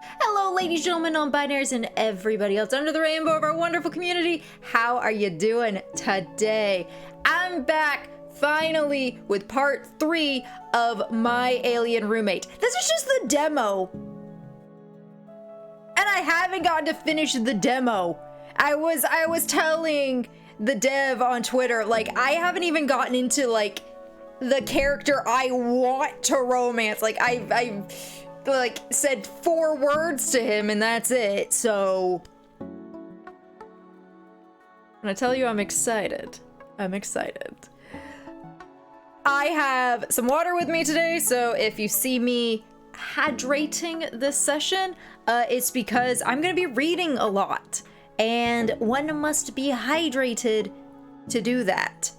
Hello, ladies, gentlemen, non-binaries, and everybody else under the rainbow of our wonderful community. How are you doing today? I'm back, finally, with part 3 of My Alien Roommate. This is just the demo. And I haven't gotten to finish the demo. I was telling the dev on Twitter, like, I haven't even gotten into, like, the character I want to romance. Like, I like said 4 words to him and that's it. So when I tell you I'm excited, I'm excited. I have some water with me today, so if you see me hydrating this session, it's because I'm gonna be reading a lot and one must be hydrated to do that.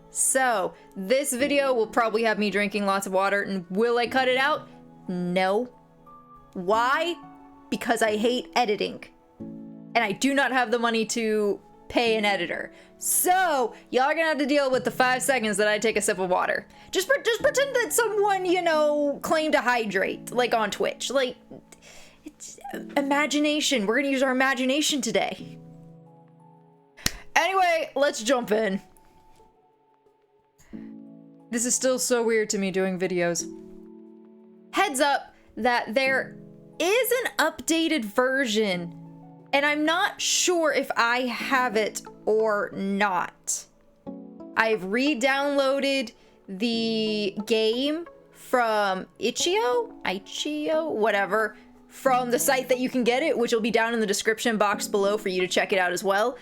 So this video will probably have me drinking lots of water, and will I cut it out? No. Why? Because I hate editing. And I do not have the money to pay an editor. So, y'all are gonna have to deal with the 5 seconds that I take a sip of water. Just pretend that someone, you know, claimed to hydrate, like on Twitch. Like, it's imagination. We're gonna use our imagination today. Anyway, let's jump in. This is still so weird to me doing videos. Heads up that there is an updated version, and I'm not sure if I have it or not. I've re-downloaded the game from Itch.io, whatever, from the site that you can get it, which will be down in the description box below for you to check it out as well.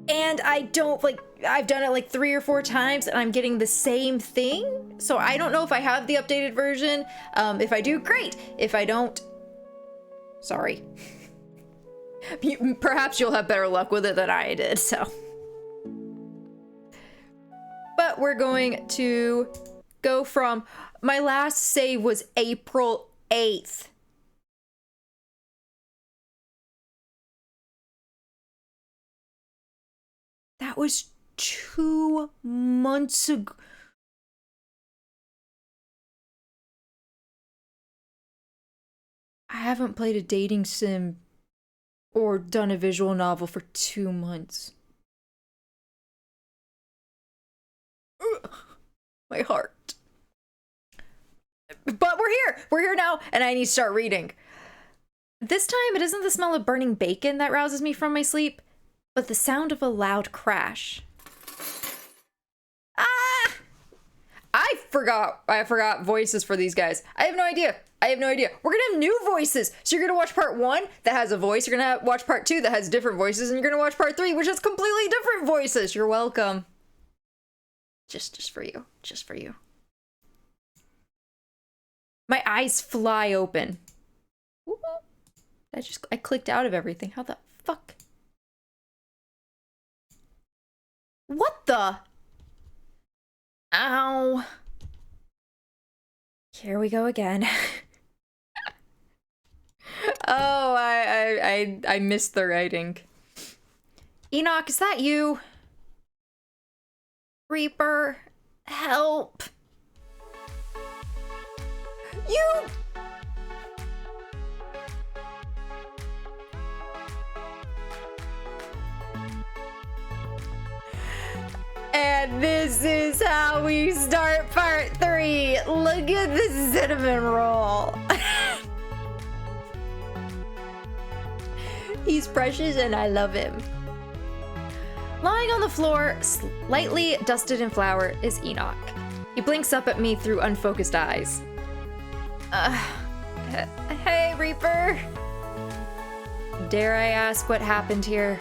And I don't, like, I've done it like 3 or 4 times and I'm getting the same thing. So I don't know if I have the updated version. If I do, great. If I don't, sorry. Perhaps you'll have better luck with it than I did, so. But we're going to go from, my last save was April 8th. That was 2 months ago. I haven't played a dating sim or done a visual novel for 2 months. Ugh, my heart. But we're here! We're here now, and I need to start reading. This time, it isn't the smell of burning bacon that rouses me from my sleep, but the sound of a loud crash. Ah! I forgot voices for these guys. I have no idea. We're gonna have new voices. So you're gonna watch part 1 that has a voice. You're gonna watch part 2 that has different voices. And you're gonna watch part 3, which has completely different voices. You're welcome. Just for you. Just for you. My eyes fly open. I clicked out of everything. How the fuck? What the? Ow. Here we go again. Oh, I missed the writing. Enoch, is that you? Reaper, help. You! And this is how we start part 3. Look at the cinnamon roll. He's precious and I love him. Lying on the floor, slightly dusted in flour, is Enoch. He blinks up at me through unfocused eyes. Hey, Reaper. Dare I ask what happened here?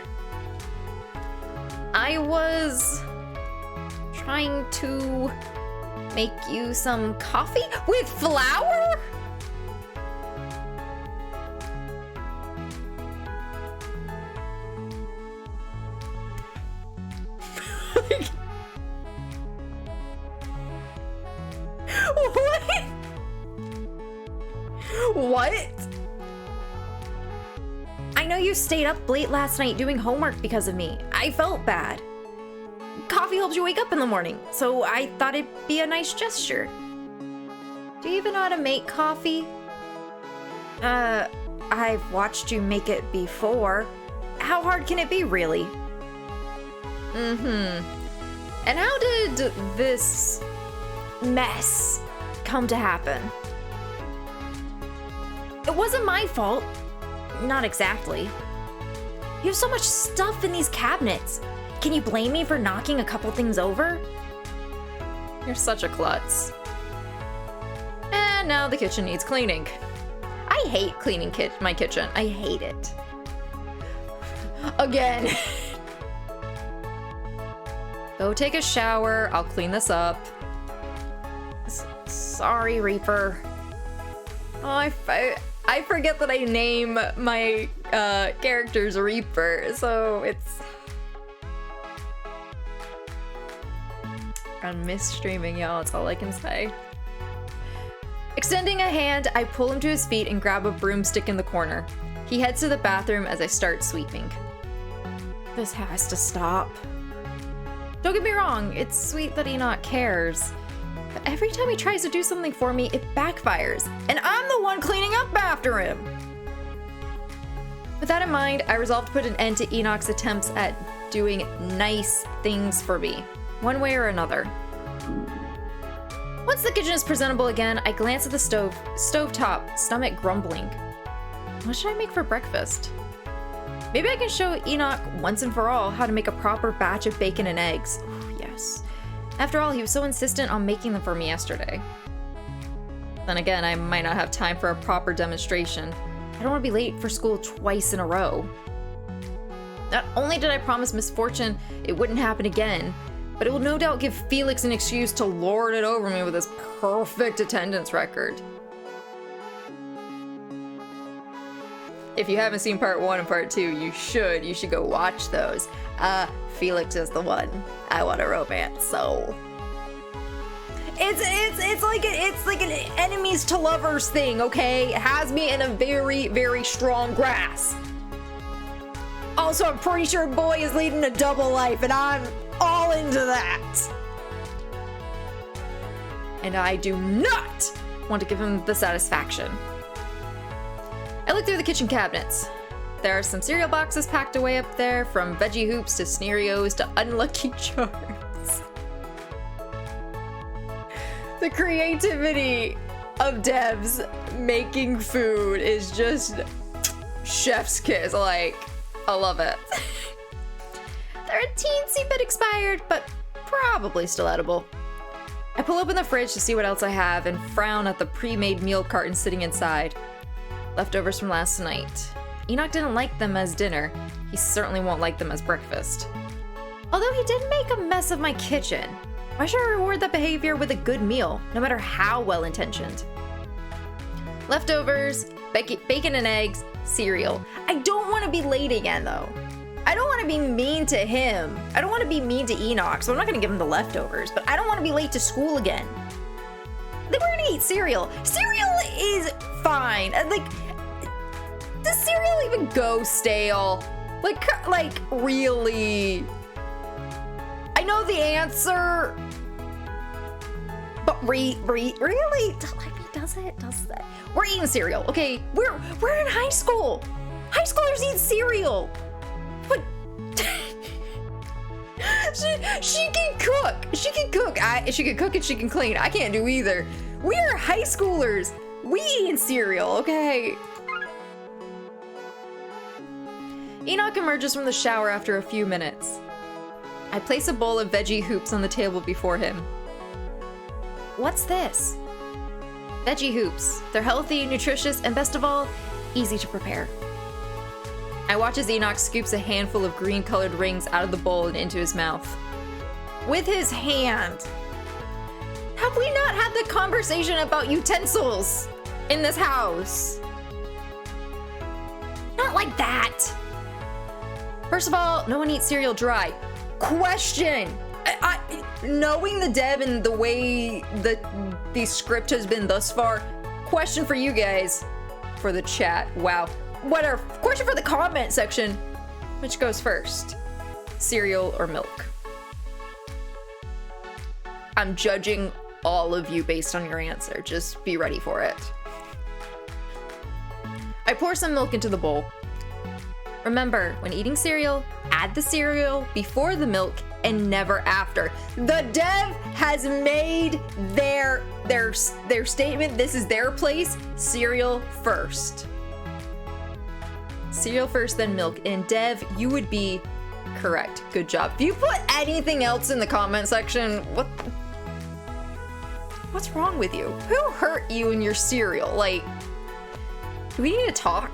I was trying to make you some coffee with flour? What? I know you stayed up late last night doing homework because of me. I felt bad. Coffee helps you wake up in the morning, so I thought it'd be a nice gesture. Do you even know how to make coffee? I've watched you make it before. How hard can it be, really? Mm-hmm. And how did this mess come to happen? It wasn't my fault. Not exactly. You have so much stuff in these cabinets. Can you blame me for knocking a couple things over? You're such a klutz. And now the kitchen needs cleaning. I hate cleaning my kitchen. I hate it. Again. Go take a shower. I'll clean this up. Sorry, Reaper. Oh, I forget that I name my characters Reaper, so it's... I miss streaming, y'all. That's all I can say. Extending a hand, I pull him to his feet and grab a broomstick in the corner. He heads to the bathroom as I start sweeping. This has to stop. Don't get me wrong, it's sweet that Enoch cares. But every time he tries to do something for me, it backfires. And I'm the one cleaning up after him! With that in mind, I resolve to put an end to Enoch's attempts at doing nice things for me, one way or another. Once the kitchen is presentable again, I glance at the stovetop, stomach grumbling. What should I make for breakfast? Maybe I can show Enoch once and for all how to make a proper batch of bacon and eggs. Ooh, yes. After all, he was so insistent on making them for me yesterday. Then again, I might not have time for a proper demonstration. I don't want to be late for school twice in a row. Not only did I promise Miss Fortune it wouldn't happen again, but it will no doubt give Felix an excuse to lord it over me with his perfect attendance record. If you haven't seen part 1 and part 2, you should go watch those. Felix is the one I want to romance, so... It's like an enemies to lovers thing, okay? It has me in a very, very strong grasp. Also, I'm pretty sure boy is leading a double life, and I'm all into that. And I do not want to give him the satisfaction. I look through the kitchen cabinets. There are some cereal boxes packed away up there, from veggie hoops to scenarios to unlucky charms. The creativity of devs making food is just chef's kiss. Like, I love it. They're a teensy bit expired, but probably still edible. I pull open the fridge to see what else I have and frown at the pre-made meal carton sitting inside. Leftovers from last night. Enoch didn't like them as dinner. He certainly won't like them as breakfast. Although he did make a mess of my kitchen. Why should I reward that behavior with a good meal, no matter how well-intentioned? Leftovers, bacon and eggs, cereal. I don't want to be late again, though. I don't want to be mean to him. I don't want to be mean to Enoch, so I'm not going to give him the leftovers, but I don't want to be late to school again. I think we're going to eat cereal. Cereal is fine. Like, does cereal even go stale? Like really? I know the answer, but really? Does it? Does that? We're eating cereal, okay? We're in high school. High schoolers eat cereal. But she can cook. She can cook. She can cook and she can clean. I can't do either. We are high schoolers. We eat cereal, okay? Enoch emerges from the shower after a few minutes. I place a bowl of veggie hoops on the table before him. What's this? Veggie hoops. They're healthy, nutritious, and best of all, easy to prepare. I watch as Enoch scoops a handful of green-colored rings out of the bowl and into his mouth. With his hand. Have we not had the conversation about utensils in this house? Not like that. First of all, no one eats cereal dry. Question. Knowing the dev and the way the script has been thus far, question for you guys, for the chat. Wow. Whatever. Question for the comment section. Which goes first? Cereal or milk? I'm judging all of you based on your answer. Just be ready for it. I pour some milk into the bowl. Remember, when eating cereal, add the cereal before the milk and never after. The dev has made their statement. This is their place. Cereal first. Cereal first, then milk. And Dev, you would be correct. Good job. If you put anything else in the comment section, what's wrong with you? Who hurt you in your cereal? Like, do we need to talk?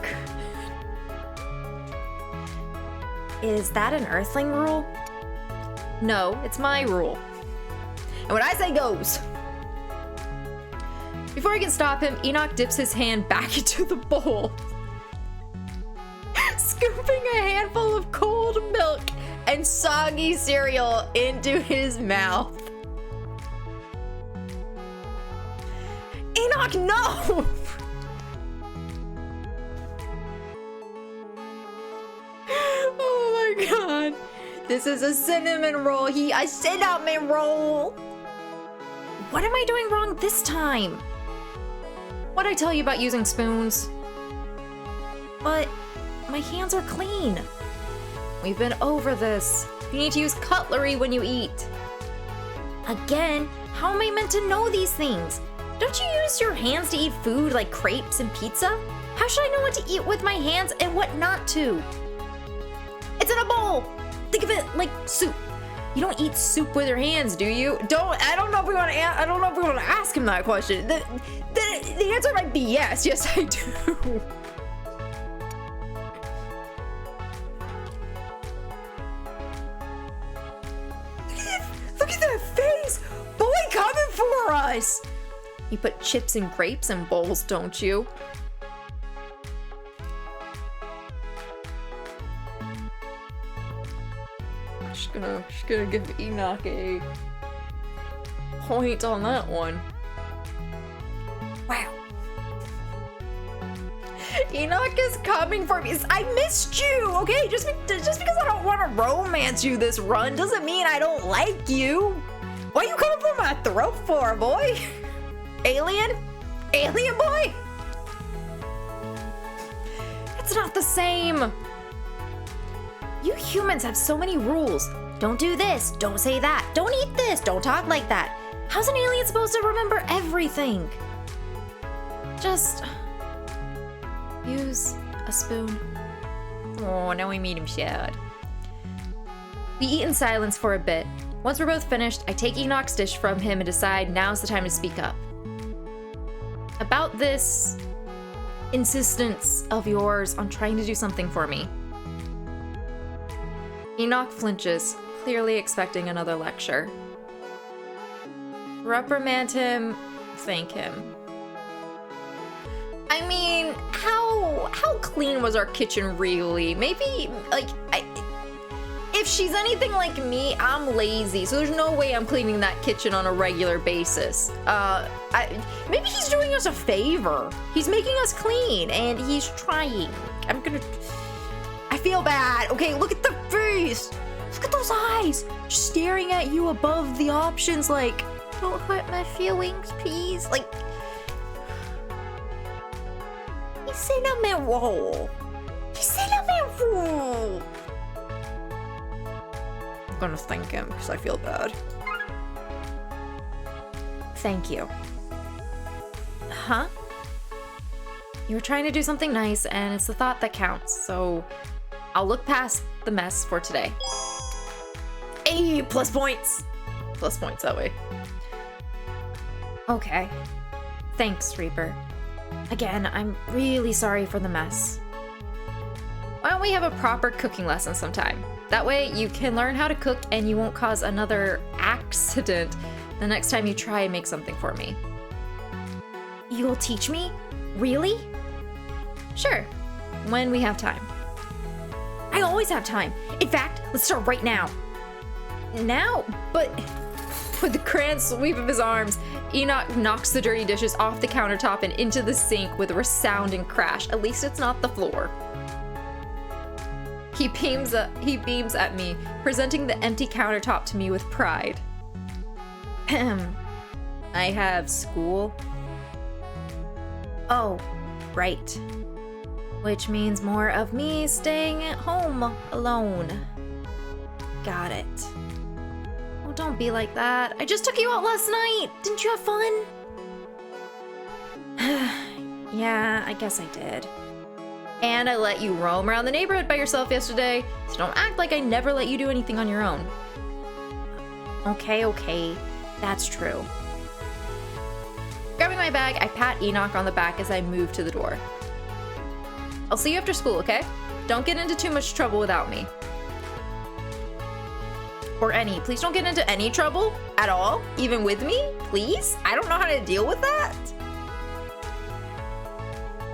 Is that an Earthling rule? No, it's my rule. And what I say goes. Before I can stop him, Enoch dips his hand back into the bowl, scooping a handful of cold milk and soggy cereal into his mouth. Enoch, no! Oh my god. This is a cinnamon roll. A cinnamon roll! What am I doing wrong this time? What'd I tell you about using spoons? But my hands are clean. We've been over this. You need to use cutlery when you eat. Again, how am I meant to know these things? Don't you use your hands to eat food like crepes and pizza? How should I know what to eat with my hands and what not to? It's in a bowl! Think of it like soup. You don't eat soup with your hands, do you? I don't know if we want to ask him that question. The answer might be yes. Yes, I do. Look at that face! Boy coming for us! You put chips and grapes in bowls, don't you? Just gonna give Enoch a point on that one. Wow. Enoch is coming for me. I missed you, okay? Just because I don't want to romance you this run doesn't mean I don't like you. What are you coming for my throat for, boy? Alien? Alien boy? It's not the same. You humans have so many rules. Don't do this, don't say that, don't eat this, don't talk like that. How's an alien supposed to remember everything? Just use a spoon. Oh, now we made him sad. We eat in silence for a bit. Once we're both finished, I take Enoch's dish from him and decide now's the time to speak up. About this insistence of yours on trying to do something for me. Enoch flinches, clearly expecting another lecture. Reprimand him, thank him. I mean, how clean was our kitchen really? Maybe, like, if she's anything like me, I'm lazy, so there's no way I'm cleaning that kitchen on a regular basis. Maybe he's doing us a favor. He's making us clean, and he's trying. I feel bad. Okay, look at the face. Look at those eyes. Just staring at you above the options like, don't hurt my feelings, please. Like, cinnamon roll. Cinnamon roll. I'm gonna thank him because I feel bad. Thank you. Huh? You were trying to do something nice, and it's the thought that counts, so I'll look past the mess for today. Hey, plus points! Plus points that way. Okay. Thanks, Reaper. Again, I'm really sorry for the mess. Why don't we have a proper cooking lesson sometime? That way you can learn how to cook and you won't cause another accident the next time you try and make something for me. You'll teach me? Really? Sure, when we have time. I always have time. In fact, let's start right now. Now? But with the grand sweep of his arms, Enoch knocks the dirty dishes off the countertop and into the sink with a resounding crash. At least it's not the floor. He beams at me, presenting the empty countertop to me with pride. I have school. Oh, right. Which means more of me staying at home alone. Got it. Oh, don't be like that. I just took you out last night. Didn't you have fun? Yeah, I guess I did. And I let you roam around the neighborhood by yourself yesterday, so don't act like I never let you do anything on your own. Okay, that's true. Grabbing my bag, I pat Enoch on the back as I move to the door. I'll see you after school, okay? Don't get into too much trouble without me. Please don't get into any trouble at all, even with me, please? I don't know how to deal with that.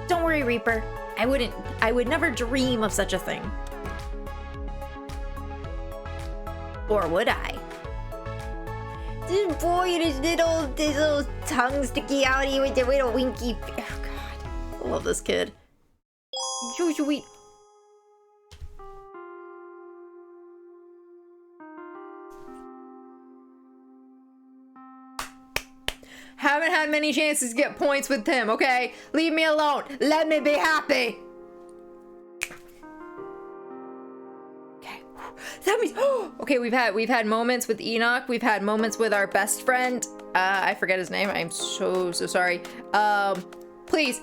Don't worry, Reaper. I would never dream of such a thing. Or would I? This boy, his little tongue sticky outy with the little winky. Oh God, I love this kid. Sweet. Haven't had many chances to get points with him, okay? Leave me alone. Let me be happy. Okay. That means okay, we've had moments with Enoch. We've had moments with our best friend. I forget his name. I'm so sorry. Please,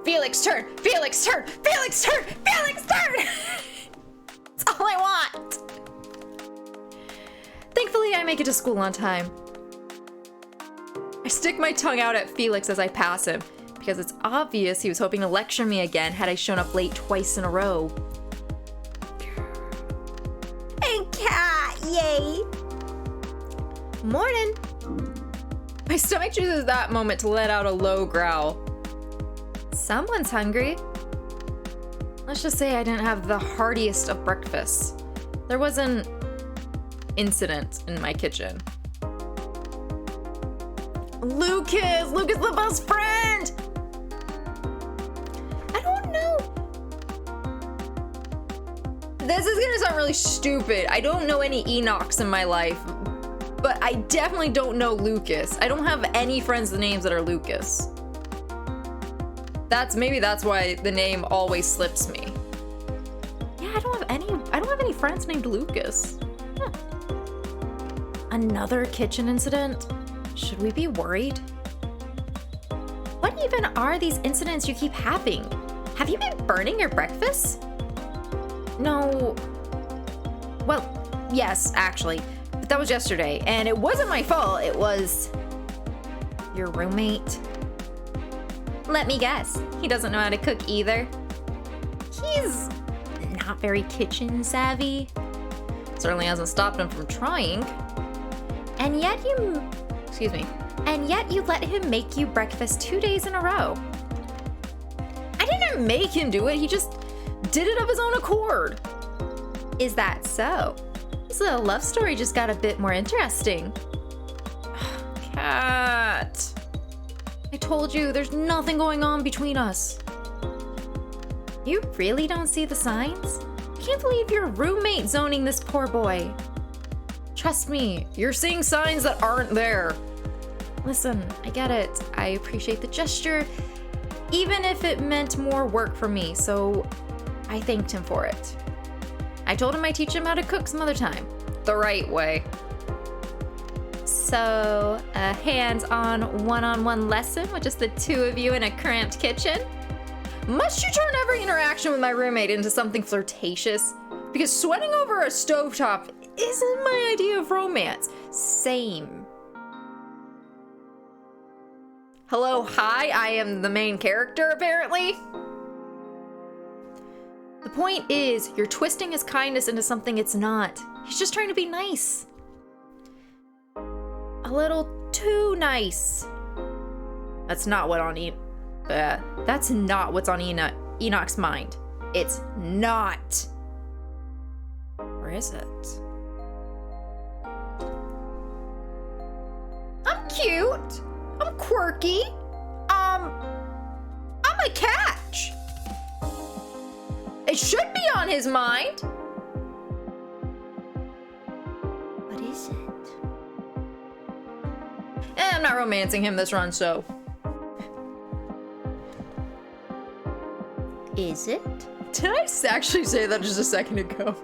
Felix, turn! Felix, turn! Felix, turn! Felix, turn! That's all I want! Thankfully, I make it to school on time. I stick my tongue out at Felix as I pass him, because it's obvious he was hoping to lecture me again had I shown up late twice in a row. Hey, cat! Yay! Morning! My stomach chooses that moment to let out a low growl. Someone's hungry. Let's just say I didn't have the heartiest of breakfasts. There was an incident in my kitchen. Lucas the best friend! I don't know. This is gonna sound really stupid. I don't know any Enochs in my life, but I definitely don't know Lucas. I don't have any friends with names that are Lucas. Maybe that's why the name always slips me. Yeah, I don't have any friends named Lucas. Huh. Another kitchen incident? Should we be worried? What even are these incidents you keep having? Have you been burning your breakfast? No. Well, yes, actually. But that was yesterday, and it wasn't my fault. It was your roommate. Let me guess. He doesn't know how to cook either. He's not very kitchen savvy. Certainly hasn't stopped him from trying. And yet you let him make you breakfast 2 days in a row. I didn't make him do it. He just did it of his own accord. Is that so? This little love story just got a bit more interesting. Cat. I told you, there's nothing going on between us. You really don't see the signs? I can't believe your roommate zoning this poor boy. Trust me, you're seeing signs that aren't there. Listen, I get it. I appreciate the gesture, even if it meant more work for me, so I thanked him for it. I told him I'd teach him how to cook some other time. The right way. So, a hands-on, one-on-one lesson with just the two of you in a cramped kitchen? Must you turn every interaction with my roommate into something flirtatious? Because sweating over a stovetop isn't my idea of romance. Same. Hello, hi, I am the main character, apparently. The point is, you're twisting his kindness into something it's not. He's just trying to be nice. A little too nice. That's not what's on Enoch's mind. It's not. Or is it? I'm cute. I'm quirky. I'm a catch. It should be on his mind. What is it? I'm not romancing him this run, so. Is it? Did I actually say that just a second ago?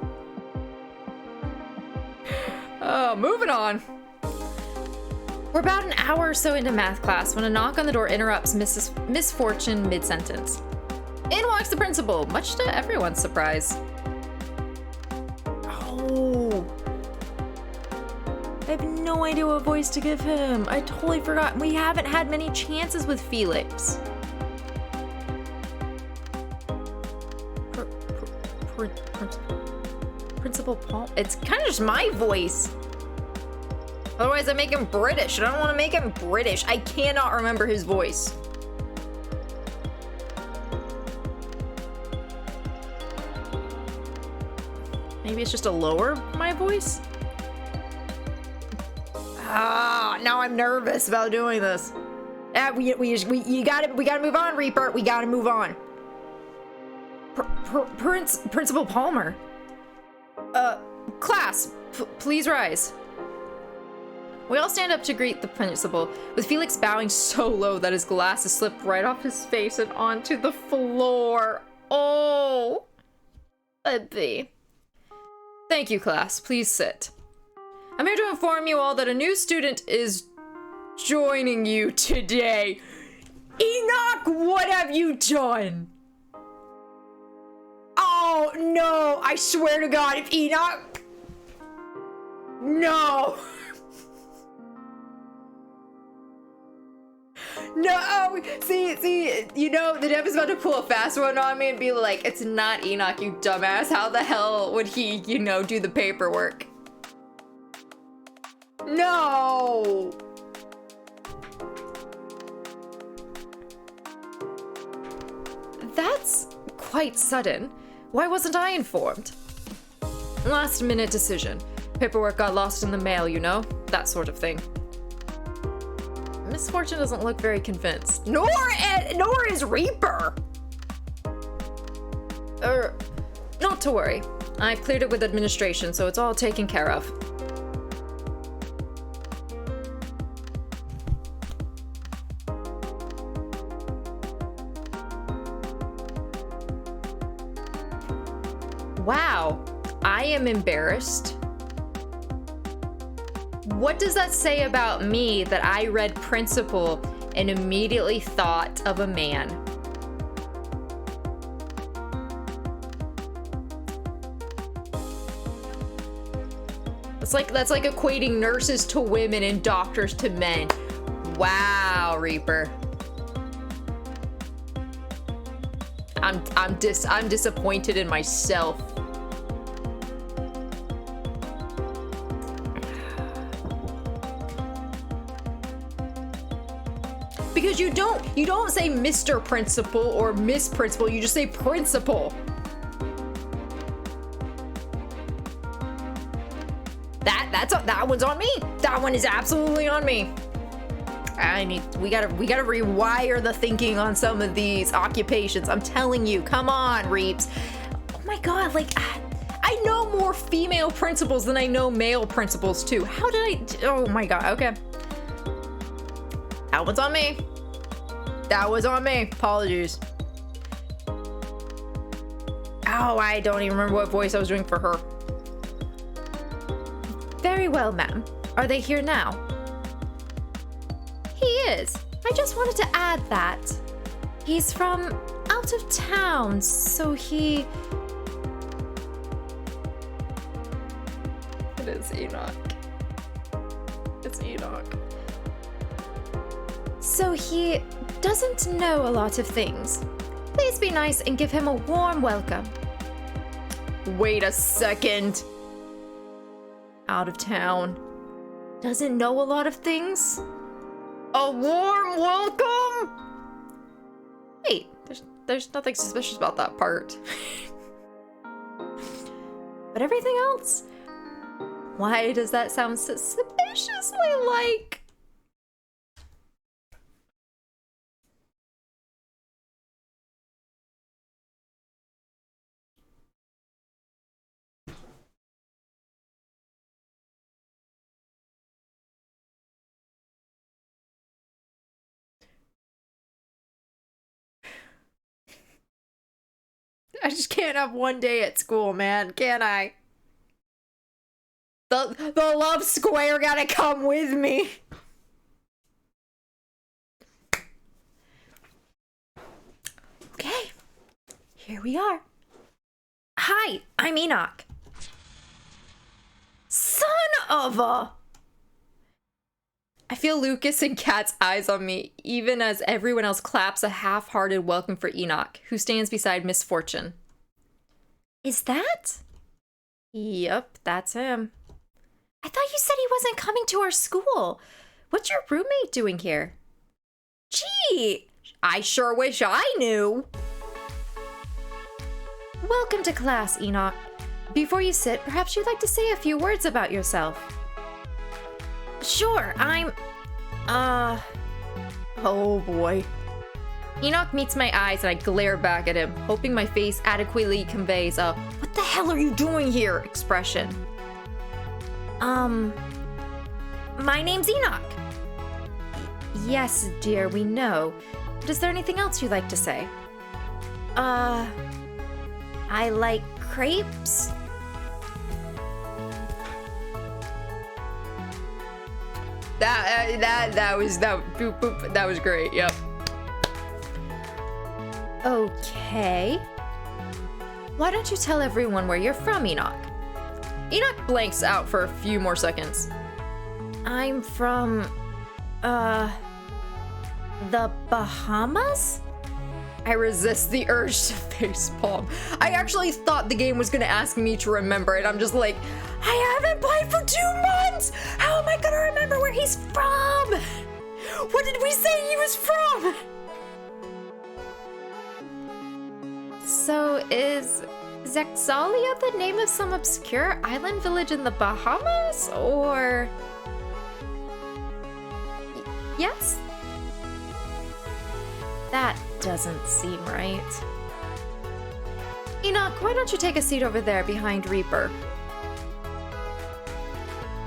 Moving on. We're about an hour or so into math class when a knock on the door interrupts Miss Fortune mid-sentence. In walks the principal, much to everyone's surprise. Oh. I have no idea what voice to give him. I totally forgot. We haven't had many chances with Felix. Principal Paul? It's kind of just my voice. Otherwise I make him British. I don't want to make him British. I cannot remember his voice. Maybe it's just to lower my voice? Ah, now I'm nervous about doing this. We gotta move on, Reaper. We gotta move on. Principal Palmer. Class, please rise. We all stand up to greet the principal, with Felix bowing so low that his glasses slipped right off his face and onto the floor. Oh, Eddie. Thank you, class. Please sit. I'm here to inform you all that a new student is joining you today. Enoch, what have you done? Oh, no. I swear to God, if Enoch... No. No, see, you know, the dev is about to pull a fast one on me and be like, it's not Enoch, you dumbass. How the hell would he, you know, do the paperwork? No! That's quite sudden. Why wasn't I informed? Last minute decision. Paperwork got lost in the mail, you know? That sort of thing. Miss Fortune doesn't look very convinced. Nor is Reaper! Not to worry. I've cleared it with administration, so it's all taken care of. Wow, I am embarrassed. What does that say about me that I read principal and immediately thought of a man? That's like equating nurses to women and doctors to men. Wow, Reaper. I'm disappointed in myself. Because you don't say Mr. Principal or Miss Principal, you just say Principal. That one's on me. That one is absolutely on me. We gotta rewire the thinking on some of these occupations. I'm telling you, come on, Reeps. Oh my God, like I know more female principals than I know male principals too. How did I? Oh my God. Okay. That one's on me. That was on me. Apologies. Oh, I don't even remember what voice I was doing for her. Very well, ma'am. Are they here now? He is. I just wanted to add that. He's from out of town, so he... It is Enoch. It's Enoch. So he doesn't know a lot of things. Please be nice and give him a warm welcome. Wait a second. Out of town. Doesn't know a lot of things? A warm welcome? Wait, there's nothing suspicious about that part. But everything else? Why does that sound so suspiciously like... I just can't have one day at school, man. Can I? The love square gotta come with me. Okay. Here we are. Hi, I'm Enoch. Son of a... I feel Lucas and Kat's eyes on me, even as everyone else claps a half-hearted welcome for Enoch, who stands beside Misfortune. Is that? Yep, that's him. I thought you said he wasn't coming to our school. What's your roommate doing here? Gee, I sure wish I knew. Welcome to class, Enoch. Before you sit, perhaps you'd like to say a few words about yourself. Sure, I'm... Oh boy. Enoch meets my eyes and I glare back at him, hoping my face adequately conveys a "what the hell are you doing here" expression. My name's Enoch. Yes, dear, we know. But is there anything else you'd like to say? I like crepes. That was great. Yep. Okay. Why don't you tell everyone where you're from, Enoch? Enoch blanks out for a few more seconds. I'm from, the Bahamas? I resist the urge to facepalm. I actually thought the game was gonna ask me to remember it. I'm just like, I haven't played for 2 months! How am I gonna remember where he's from? What did we say he was from? So is Zexalia the name of some obscure island village in the Bahamas, or... Yes? That doesn't seem right. Enoch, why don't you take a seat over there behind Reaper?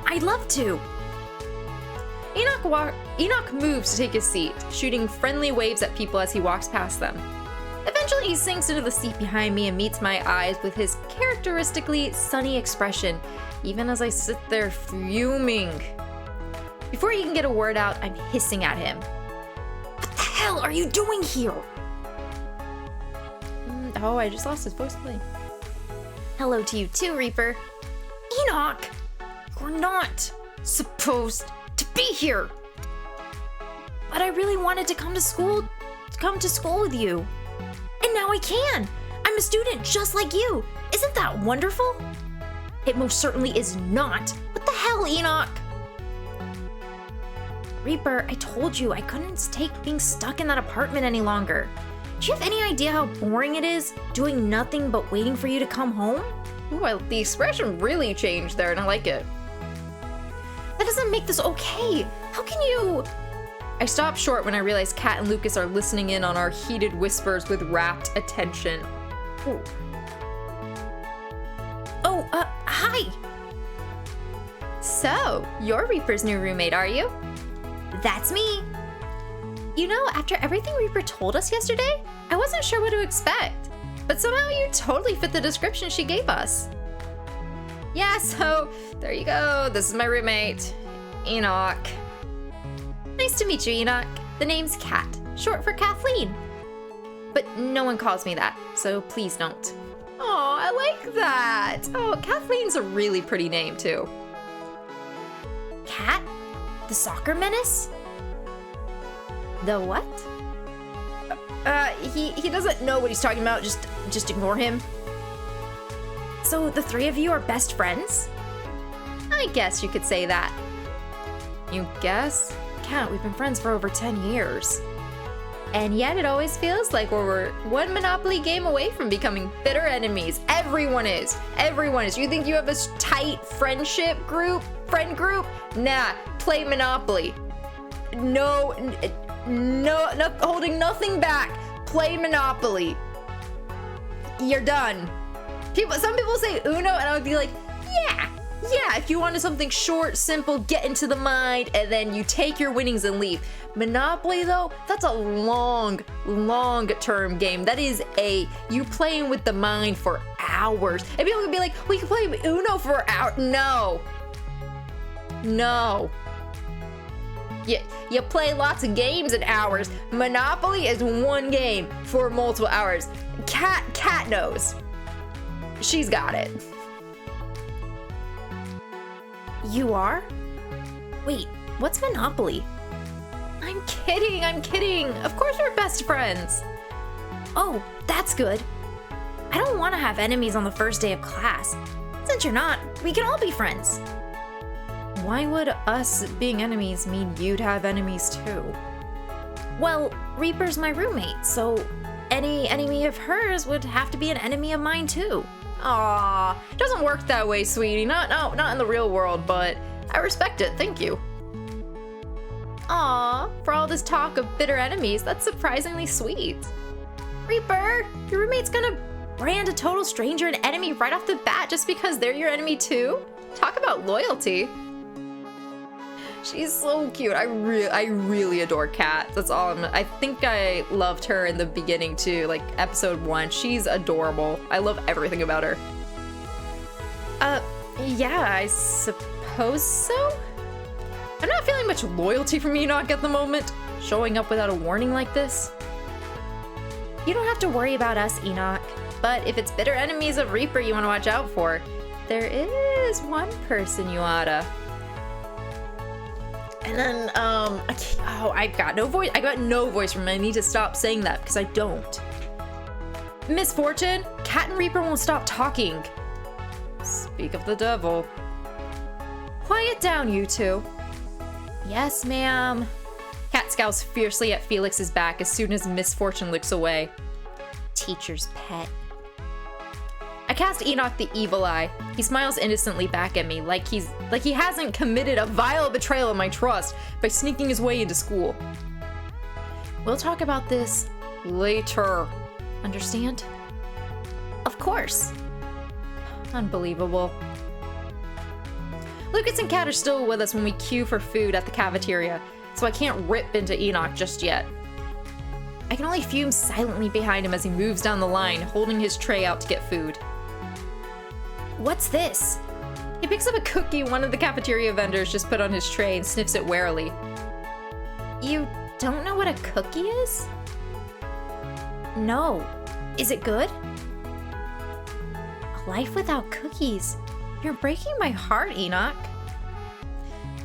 I'd love to. Enoch moves to take his seat, shooting friendly waves at people as he walks past them. Eventually, he sinks into the seat behind me and meets my eyes with his characteristically sunny expression, even as I sit there fuming. Before he can get a word out, I'm hissing at him. What the hell are you doing here? Oh, I just lost his voice playing. Hello to you too, Reaper. Enoch! You're not supposed to be here. But I really wanted to come to school with you. And now I can. I'm a student just like you. Isn't that wonderful? It most certainly is not. What the hell, Enoch? Reaper, I told you I couldn't take being stuck in that apartment any longer. Do you have any idea how boring it is, doing nothing but waiting for you to come home? Ooh, the expression really changed there, and I like it. That doesn't make this okay. How can you... I stop short when I realize Kat and Lucas are listening in on our heated whispers with rapt attention. Ooh. Oh, hi! So, you're Reaper's new roommate, are you? That's me. You know, after everything Reaper told us yesterday, I wasn't sure what to expect. But somehow you totally fit the description she gave us. Yeah, so there you go. This is my roommate, Enoch. Nice to meet you, Enoch. The name's Kat, short for Kathleen. But no one calls me that, so please don't. Oh, I like that. Oh, Kathleen's a really pretty name, too. Kat? The soccer menace? The what? He doesn't know what he's talking about. Just ignore him. So the 3 of you are best friends? I guess you could say that. You guess? Kat, we've been friends for over 10 years. And yet it always feels like we're one Monopoly game away from becoming bitter enemies. Everyone is. Everyone is. You think you have a tight friend group? Nah, play Monopoly. No, holding nothing back. Play Monopoly. You're done. Some people say Uno, and I would be like, yeah, Yeah, if you wanted something short, simple, get into the mind, and then you take your winnings and leave. Monopoly, though, that's a long-term game. That is you playing with the mind for hours. And people can be like, we can play Uno for hours. No. You play lots of games in hours. Monopoly is one game for multiple hours. Cat knows. She's got it. You are? Wait, what's Monopoly? I'm kidding. Of course we're best friends. Oh, that's good. I don't want to have enemies on the first day of class. Since you're not, we can all be friends. Why would us being enemies mean you'd have enemies too? Well, Reaper's my roommate, so any enemy of hers would have to be an enemy of mine too. Aw, it doesn't work that way, sweetie. Not in the real world, but I respect it, thank you. Aw, for all this talk of bitter enemies, that's surprisingly sweet. Reaper, your roommate's gonna brand a total stranger an enemy right off the bat just because they're your enemy too? Talk about loyalty. She's so cute. I really adore Kat. That's all. I think I loved her in the beginning too, like episode 1. She's adorable. I love everything about her. Yeah, I suppose so. I'm not feeling much loyalty from ENOCH at the moment. Showing up without a warning like this. You don't have to worry about us, ENOCH. But if it's bitter enemies of Reaper you want to watch out for, there is one person you oughta. And then, I've got no voice. I got no voice from him. I need to stop saying that because I don't. Misfortune, Cat and Reaper won't stop talking. Speak of the devil. Quiet down, you two. Yes, ma'am. Cat scowls fiercely at Felix's back as soon as Misfortune looks away. Teacher's pet. I cast ENOCH the evil eye. He smiles innocently back at me like he hasn't committed a vile betrayal of my trust by sneaking his way into school. We'll talk about this later. Understand? Of course. Unbelievable. Lucas and Kat are still with us when we queue for food at the cafeteria, so I can't rip into ENOCH just yet. I can only fume silently behind him as he moves down the line, holding his tray out to get food. What's this? He picks up a cookie one of the cafeteria vendors just put on his tray and sniffs it warily. You don't know what a cookie is? No. Is it good? A life without cookies. You're breaking my heart, ENOCH.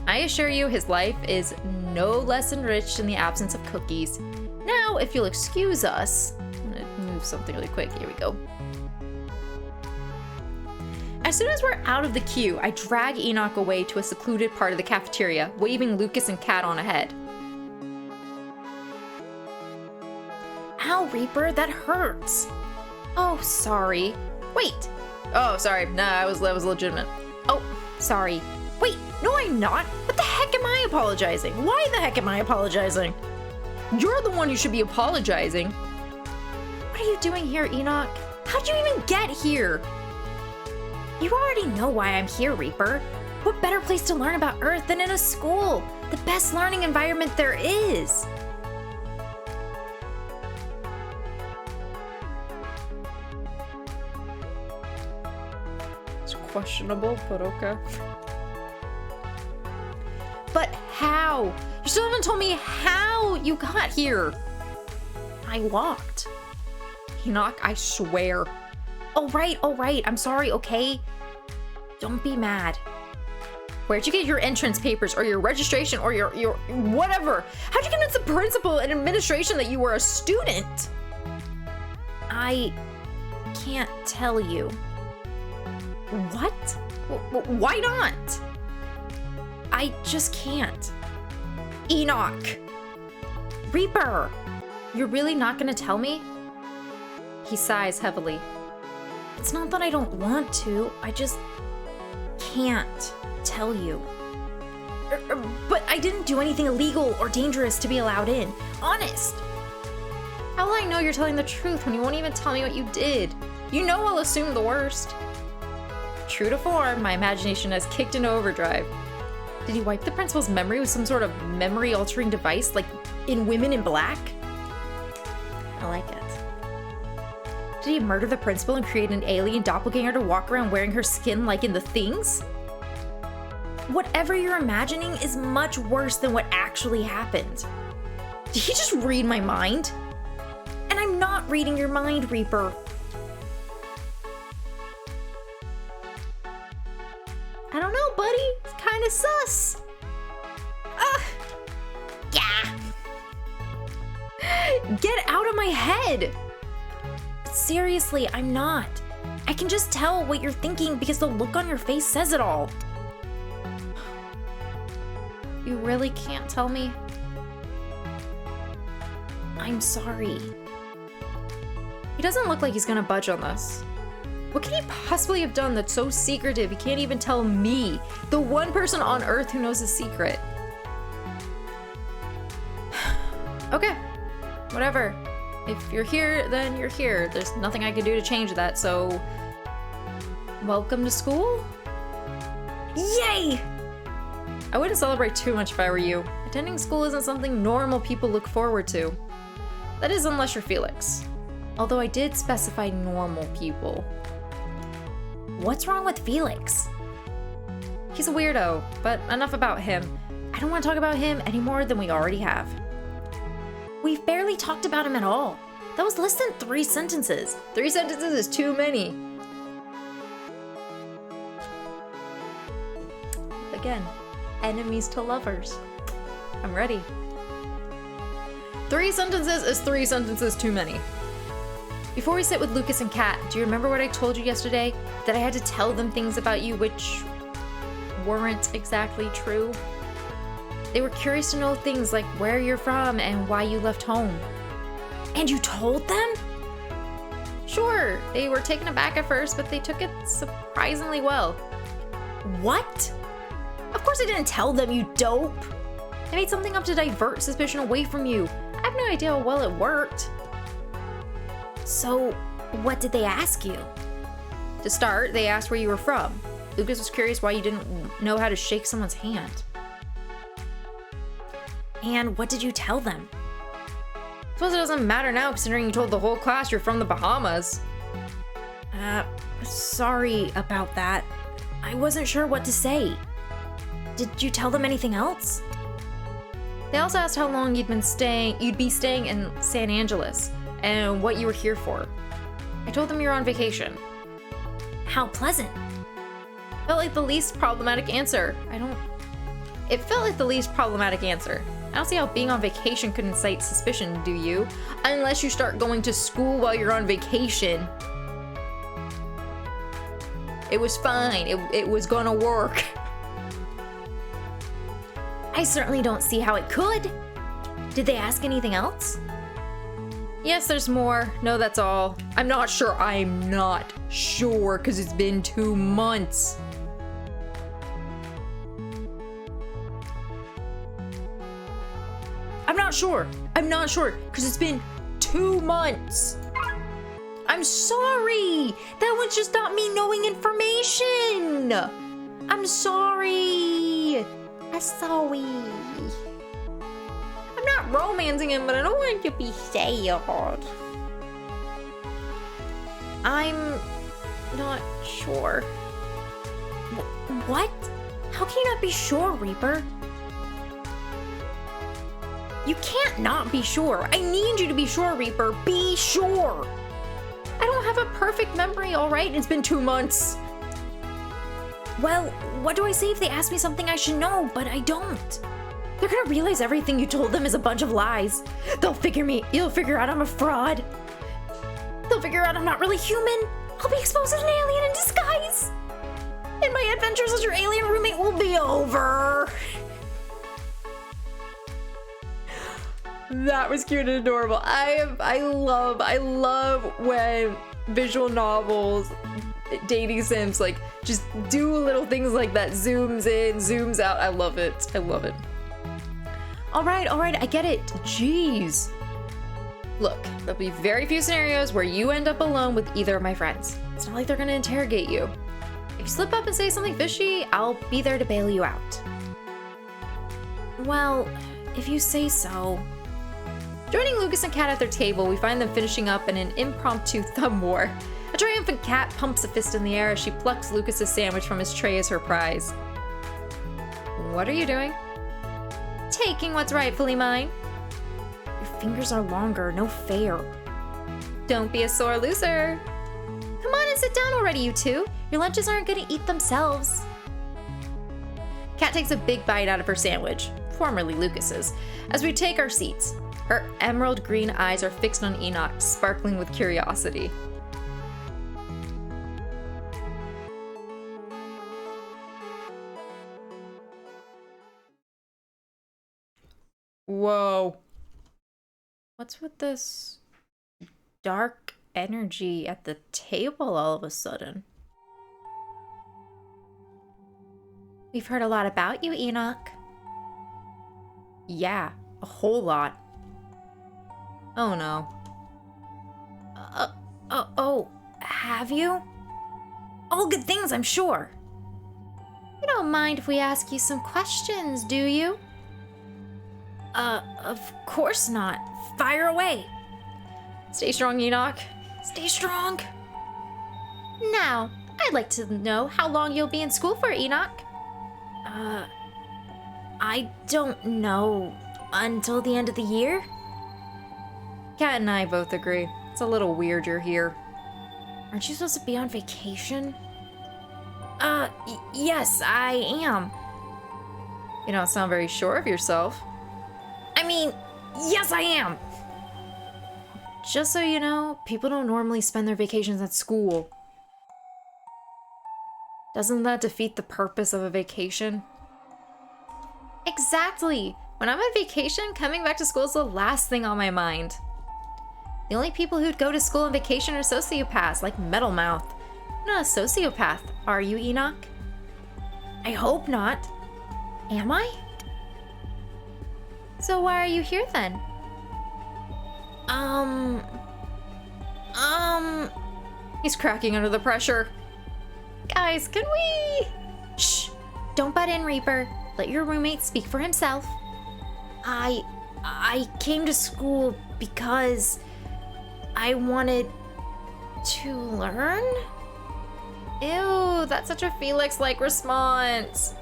I assure you his life is no less enriched in the absence of cookies. Now, if you'll excuse us, I'm gonna move something really quick. Here we go. As soon as we're out of the queue, I drag ENOCH away to a secluded part of the cafeteria, waving Lucas and Kat on ahead. Ow, Reaper, that hurts. Oh, sorry. Wait. Oh, sorry. Nah, that was legitimate. Oh, sorry. Wait, no, I'm not. What the heck am I apologizing? Why the heck am I apologizing? You're the one who should be apologizing. What are you doing here, ENOCH? How'd you even get here? You already know why I'm here, Reaper. What better place to learn about Earth than in a school? The best learning environment there is. It's questionable, but okay. But how? You still haven't told me how you got here. I walked. ENOCH, I swear. All right, I'm sorry, okay? Don't be mad. Where'd you get your entrance papers or your registration or your whatever? How'd you convince the principal and administration that you were a student? I can't tell you. What? Why not? I just can't. ENOCH! Reaper! You're really not gonna tell me? He sighs heavily. It's not that I don't want to, I just can't tell you. But I didn't do anything illegal or dangerous to be allowed in. Honest! How will I know you're telling the truth when you won't even tell me what you did? You know I'll assume the worst. True to form, my imagination has kicked into overdrive. Did he wipe the principal's memory with some sort of memory-altering device, like in Women in Black? I like it. Did he murder the principal and create an alien doppelganger to walk around wearing her skin like in The Things? Whatever you're imagining is much worse than what actually happened. Did he just read my mind? And I'm not reading your mind, Reaper. I don't know, buddy. It's kind of sus. Yeah. Get out of my head. Seriously, I'm not. I can just tell what you're thinking because the look on your face says it all. You really can't tell me? I'm sorry. He doesn't look like he's gonna budge on this. What can he possibly have done that's so secretive he can't even tell me, the one person on Earth who knows his secret? Okay, whatever. If you're here, then you're here. There's nothing I can do to change that, so... Welcome to school? Yay! I wouldn't celebrate too much if I were you. Attending school isn't something normal people look forward to. That is, unless you're Felix. Although I did specify normal people. What's wrong with Felix? He's a weirdo, but enough about him. I don't want to talk about him any more than we already have. We've barely talked about him at all. That was less than 3 sentences. 3 sentences is too many. Again, enemies to lovers. I'm ready. 3 sentences is 3 sentences too many. Before we sit with Lucas and Kat, do you remember what I told you yesterday? That I had to tell them things about you which weren't exactly true? They were curious to know things like where you're from and why you left home. And you told them? Sure, they were taken aback at first, but they took it surprisingly well. What? Of course I didn't tell them, you dope. I made something up to divert suspicion away from you. I have no idea how well it worked. So, what did they ask you? To start, they asked where you were from. Lucas was curious why you didn't know how to shake someone's hand. And what did you tell them? Suppose it doesn't matter now, considering you told the whole class you're from the Bahamas. Sorry about that. I wasn't sure what to say. Did you tell them anything else? They also asked how long you'd be staying in San Angeles, and what you were here for. I told them you were on vacation. How pleasant. Felt like the least problematic answer. It felt like the least problematic answer. I don't see how being on vacation could incite suspicion, do you? Unless you start going to school while you're on vacation. It was fine. It was gonna work. I certainly don't see how it could. Did they ask anything else? Yes, there's more. No, that's all. I'm not sure, because it's been 2 months. I'm not sure, because it's been 2 months. I'm sorry. That was just not me knowing information. I'm sorry. I'm sorry. I'm not romancing him, but I don't want to be sad. I'm not sure. What? How can you not be sure, Reaper? You can't not be sure. I need you to be sure, Reaper. Be sure. I don't have a perfect memory, all right? It's been 2 months. Well, what do I say if they ask me something I should know, but I don't? They're gonna realize everything you told them is a bunch of lies. They'll figure out I'm a fraud. They'll figure out I'm not really human. I'll be exposed as an alien in disguise. And my adventures as your alien roommate will be over. That was cute and adorable. I love when visual novels, dating sims, like, just do little things like that. Zooms in, zooms out. I love it. I love it. All right, I get it. Jeez. Look, there'll be very few scenarios where you end up alone with either of my friends. It's not like they're gonna interrogate you. you slip up and say something fishy, I'll be there to bail you out. Well, if you say so. Joining Lucas and Kat at their table, we find them finishing up in an impromptu thumb war. A triumphant Kat pumps a fist in the air as she plucks Lucas's sandwich from his tray as her prize. What are you doing? Taking what's rightfully mine. Your fingers are longer, no fair. Don't be a sore loser. Come on and sit down already, you two. Your lunches aren't gonna eat themselves. Kat takes a big bite out of her sandwich, formerly Lucas's, as we take our seats. Her emerald green eyes are fixed on Enoch, sparkling with curiosity. Whoa. What's with this dark energy at the table all of a sudden? We've heard a lot about you, Enoch. Yeah, a whole lot. Oh no. Oh, have you? All good things, I'm sure. You don't mind if we ask you some questions, do you? Of course not. Fire away. Stay strong, Enoch. Stay strong. Now, I'd like to know how long you'll be in school for, Enoch. I don't know. Until the end of the year? Kat and I both agree. It's a little weird you're here. Aren't you supposed to be on vacation? Yes, I am. You don't sound very sure of yourself. I mean, yes, I am. Just so you know, people don't normally spend their vacations at school. Doesn't that defeat the purpose of a vacation? Exactly. When I'm on vacation, coming back to school is the last thing on my mind. The only people who'd go to school on vacation are sociopaths, like Metalmouth. You're not a sociopath, are you, Enoch? I hope not. Am I? So why are you here then? He's cracking under the pressure. Guys, can we? Shh! Don't butt in, Reaper. Let your roommate speak for himself. I came to school because I wanted to learn? Ew, that's such a Felix-like response.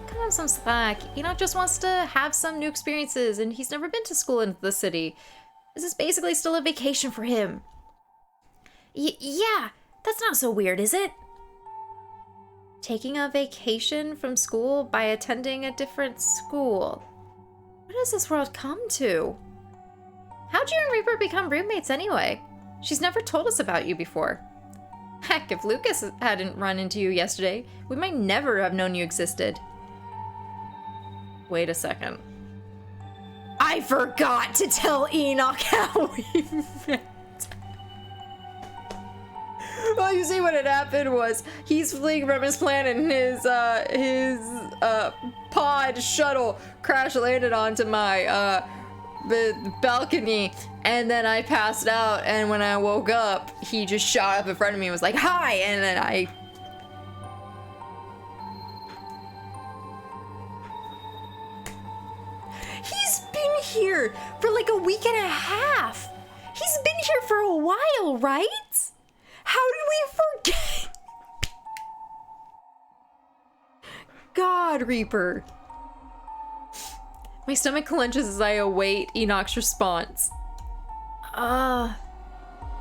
Cut him some slack. Enoch just wants to have some new experiences, and he's never been to school in the city. This is basically still a vacation for him. Yeah, that's not so weird, is it? Taking a vacation from school by attending a different school. What does this world come to? How'd you and Reaper become roommates anyway? She's never told us about you before. Heck, if Lucas hadn't run into you yesterday, we might never have known you existed. Wait a second. I forgot to tell Enoch how we met. Well, you see what had happened was he's fleeing from his planet and his pod shuttle crash landed onto my balcony, and then I passed out, and when I woke up he just shot up in front of me and was like, hi, and then he's been here for like a week and a half. He's been here for a while, right? How did we forget? God, Reaper. My stomach clenches as I await Enoch's response.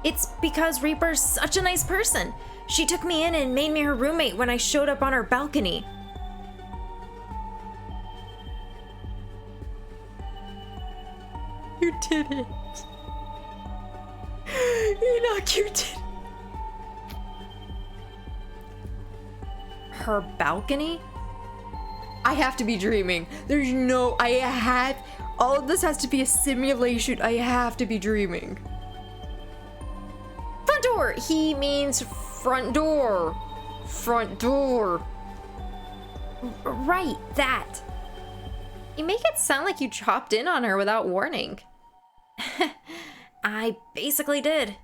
It's because Reaper's such a nice person. She took me in and made me her roommate when I showed up on her balcony. You did it. Enoch, you did it. Her balcony? I have to be dreaming. There's no, all of this has to be a simulation. I have to be dreaming. Front door! He means front door. Front door. Right, that. You make it sound like you chopped in on her without warning. I basically did.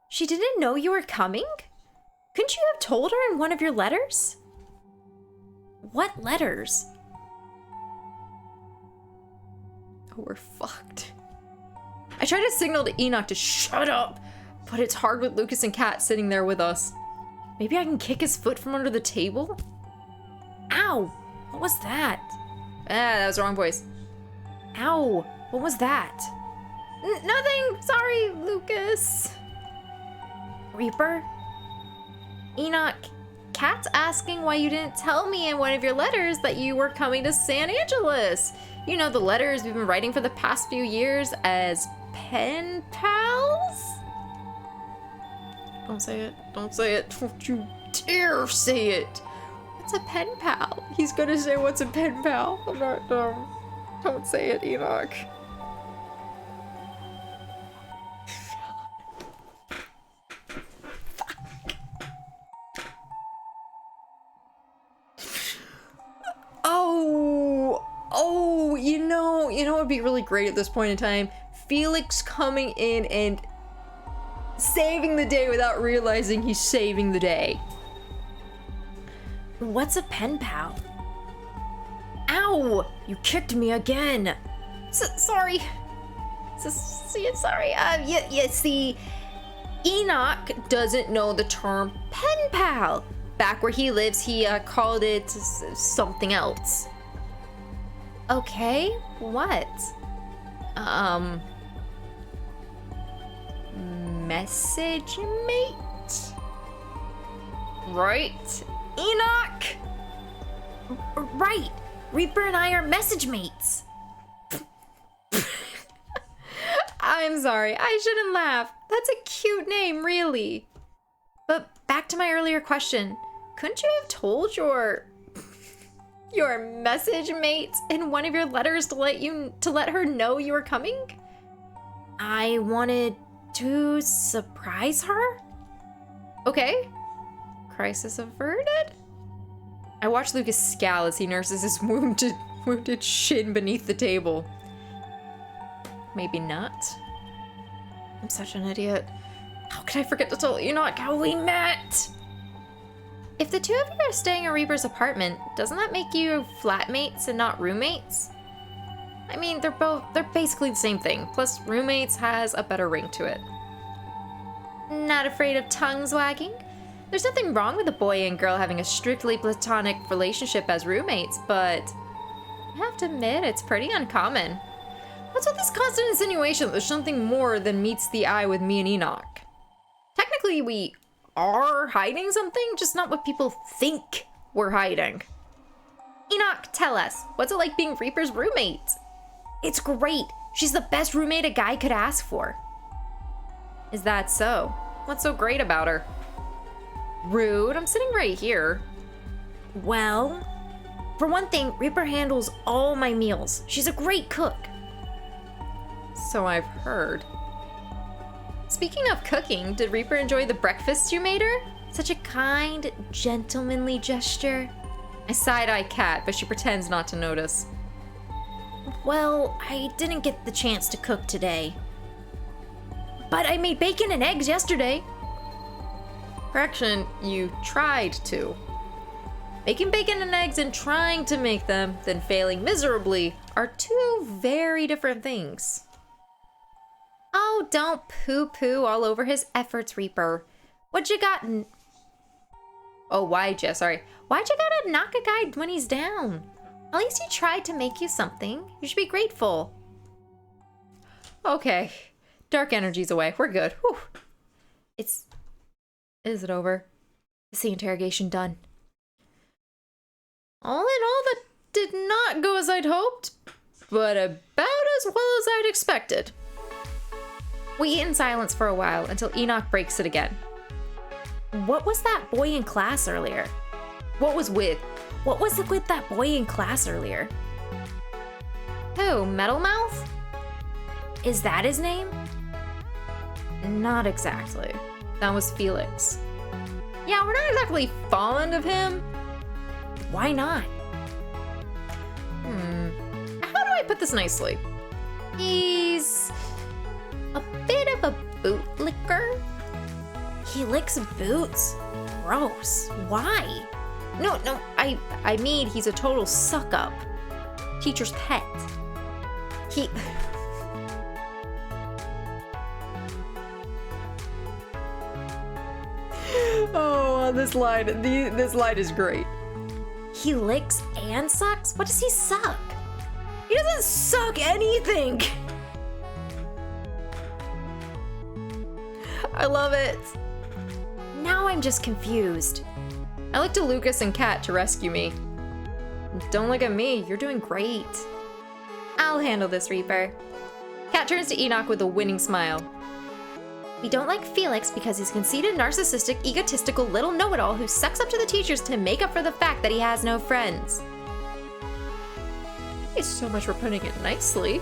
She didn't know you were coming? Couldn't you have told her in one of your letters? What letters? Oh, we're fucked. I tried to signal to Enoch to shut up, but it's hard with Lucas and Kat sitting there with us. Maybe I can kick his foot from under the table? Ow! What was that? Ah, that was the wrong voice. Ow! What was that? Nothing! Sorry, Lucas. Reaper? Enoch, Kat's asking why you didn't tell me in one of your letters that you were coming to San Angeles. You know, the letters we've been writing for the past few years as pen pals? Don't say it. Don't say it. Don't you dare say it. What's a pen pal? He's gonna say what's a pen pal. I'm not dumb. Don't say it, Enoch. Oh, you know what would be really great at this point in time? Felix coming in and saving the day without realizing he's saving the day. What's a pen pal? Ow! You kicked me again. Sorry. Sorry. You see, Enoch doesn't know the term pen pal. Back where he lives, he called it something else. Okay, what? Message mate? Right? Enoch? Right. Reaper and I are message mates. I'm sorry, I shouldn't laugh. That's a cute name, really. But back to my earlier question. Couldn't you have told your message mate in one of your letters to let her know you were coming? I wanted to surprise her? Okay. Crisis averted? I watch Lucas scowl as he nurses his wounded shin beneath the table. Maybe not. I'm such an idiot. How could I forget to tell Enoch how we met? If the two of you are staying in Reaper's apartment, doesn't that make you flatmates and not roommates? I mean, they're basically the same thing. Plus, roommates has a better ring to it. Not afraid of tongues wagging? There's nothing wrong with a boy and girl having a strictly platonic relationship as roommates, but I have to admit, it's pretty uncommon. What's with this constant insinuation that there's something more than meets the eye with me and Enoch? Technically, we are hiding something, just not what people think we're hiding. Enoch, tell us, what's it like being Reaper's roommate? It's great. She's the best roommate a guy could ask for. Is that so? What's so great about her? Rude, I'm sitting right here. Well, for one thing, Reaper handles all my meals. She's a great cook. So I've heard. Speaking of cooking, did Reaper enjoy the breakfast you made her? Such a kind, gentlemanly gesture. I side-eye Kat, but she pretends not to notice. Well, I didn't get the chance to cook today. But I made bacon and eggs yesterday. Correction, you tried to. Making bacon and eggs and trying to make them, then failing miserably, are two very different things. Oh, don't poo-poo all over his efforts, Reaper. Why'd you gotta knock a guy when he's down? At least he tried to make you something. You should be grateful. Okay. Dark energy's away. We're good. Whew. Is it over? Is the interrogation done? All in all, that did not go as I'd hoped, but about as well as I'd expected. We eat in silence for a while until Enoch breaks it again. What was that boy in class earlier? What was it with that boy in class earlier? Who, Metal Mouth? Is that his name? Not exactly. That was Felix. Yeah, we're not exactly fond of him. Why not? How do I put this nicely? He's a bit of a bootlicker. He licks boots? gross. Why? No, I mean he's a total suck-up. Teacher's pet. He... Oh, this line is great. He licks and sucks? What does he suck? He doesn't suck anything! I love it. Now I'm just confused. I look to Lucas and Kat to rescue me. Don't look at me, you're doing great. I'll handle this, Reaper. Kat turns to Enoch with a winning smile. We don't like Felix because he's conceited, narcissistic, egotistical little know-it-all who sucks up to the teachers to make up for the fact that he has no friends. Thank you so much for putting it nicely.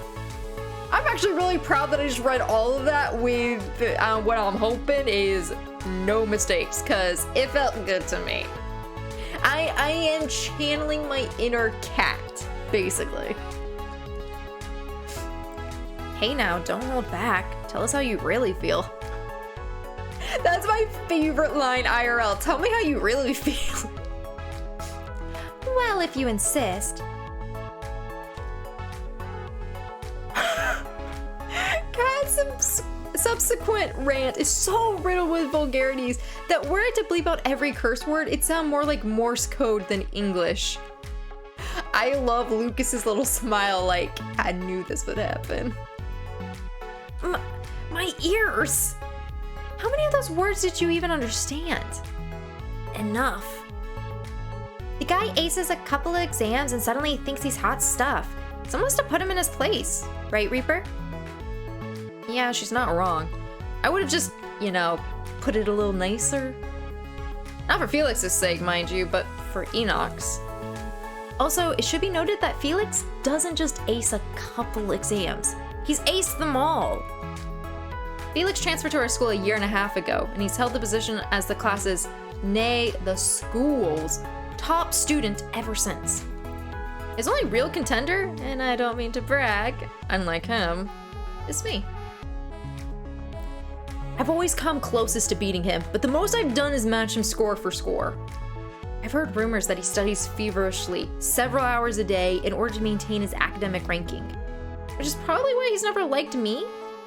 I'm actually really proud that I just read all of that with what I'm hoping is no mistakes, because it felt good to me. I am channeling my inner cat, basically. Hey now, don't hold back. Tell us how you really feel. That's my favorite line IRL. Tell me how you really feel. Well, if you insist. Kat's subsequent rant is so riddled with vulgarities that were I to bleep out every curse word, it'd sound more like Morse code than English. I love Lucas's little smile like, I knew this would happen. My ears! How many of those words did you even understand? Enough. The guy aces a couple of exams and suddenly thinks he's hot stuff. Someone must have put him in his place. Right, Reaper? Yeah, she's not wrong. I would have just, you know, put it a little nicer. Not for Felix's sake, mind you, but for Enoch's. Also, it should be noted that Felix doesn't just ace a couple exams. He's aced them all. Felix transferred to our school a year and a half ago, and he's held the position as the class's, nay, the school's, top student ever since. His only real contender, and I don't mean to brag, unlike him, is me. I've always come closest to beating him, but the most I've done is match him score for score. I've heard rumors that he studies feverishly, several hours a day, in order to maintain his academic ranking, which is probably why he's never liked me.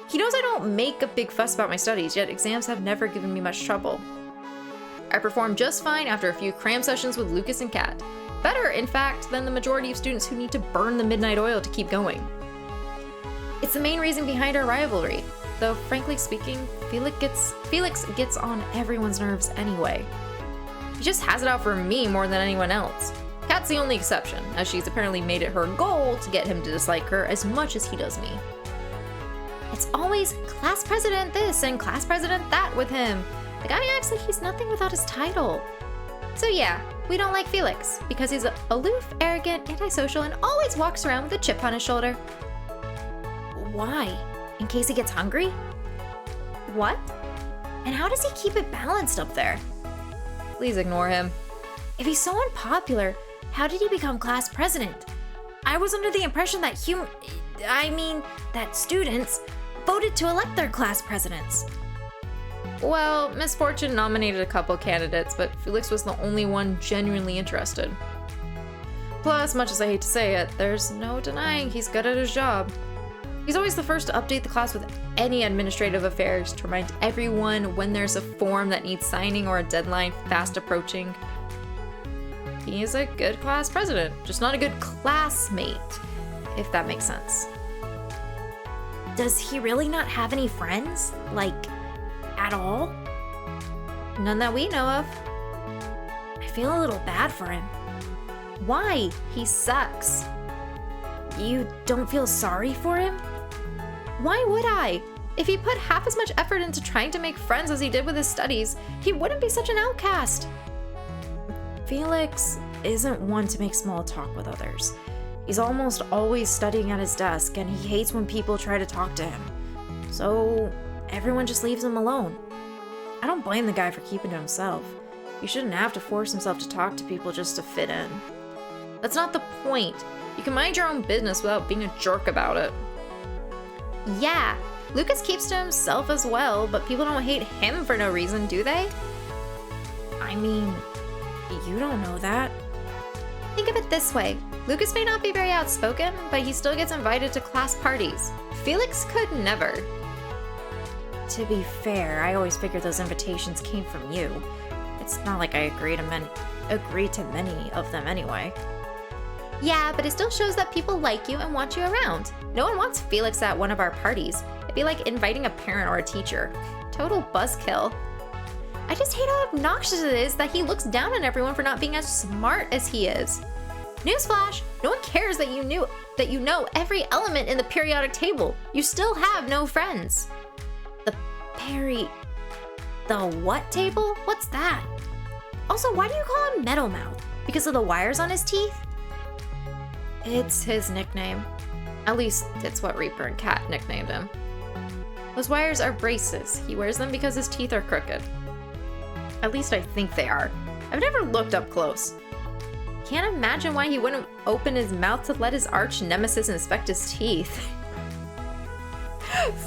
He knows I don't make a big fuss about my studies, yet exams have never given me much trouble. I performed just fine after a few cram sessions with Lucas and Kat. Better, in fact, than the majority of students who need to burn the midnight oil to keep going. It's the main reason behind our rivalry, though frankly speaking, Felix gets on everyone's nerves anyway. He just has it out for me more than anyone else. Kat's the only exception, as she's apparently made it her goal to get him to dislike her as much as he does me. It's always class president this and class president that with him. The guy acts like he's nothing without his title. So yeah, we don't like Felix, because he's aloof, arrogant, antisocial, and always walks around with a chip on his shoulder. Why? In case he gets hungry? What? And how does he keep it balanced up there? Please ignore him. If he's so unpopular, how did he become class president? I was under the impression that students voted to elect their class presidents. Well, Miss Fortune nominated a couple candidates, but Felix was the only one genuinely interested. Plus, much as I hate to say it, there's no denying he's good at his job. He's always the first to update the class with any administrative affairs to remind everyone when there's a form that needs signing or a deadline fast approaching. He's a good class president, just not a good classmate, if that makes sense. Does he really not have any friends? Like, at all? None that we know of. I feel a little bad for him. Why? He sucks. You don't feel sorry for him? Why would I? If he put half as much effort into trying to make friends as he did with his studies, he wouldn't be such an outcast. Felix isn't one to make small talk with others. He's almost always studying at his desk, and he hates when people try to talk to him. So everyone just leaves him alone. I don't blame the guy for keeping to himself. He shouldn't have to force himself to talk to people just to fit in. That's not the point. You can mind your own business without being a jerk about it. Yeah, Lucas keeps to himself as well, but people don't hate him for no reason, do they? I I mean, you don't know that. Think of it this way. Lucas may not be very outspoken, but he still gets invited to class parties. Felix could never. To be fair, I always figured those invitations came from you. It's not like I agree to many of them anyway. Yeah, but it still shows that people like you and want you around. No one wants Felix at one of our parties. It'd be like inviting a parent or a teacher. Total buzzkill. I just hate how obnoxious it is that he looks down on everyone for not being as smart as he is. Newsflash! No one cares that you know every element in the periodic table. You still have no friends. The what table? What's that? Also, why do you call him Metal Mouth? Because of the wires on his teeth? It's his nickname. At least, it's what Reaper and Cat nicknamed him. Those wires are braces. He wears them because his teeth are crooked. At least I think they are. I've never looked up close. Can't imagine why he wouldn't open his mouth to let his arch nemesis inspect his teeth.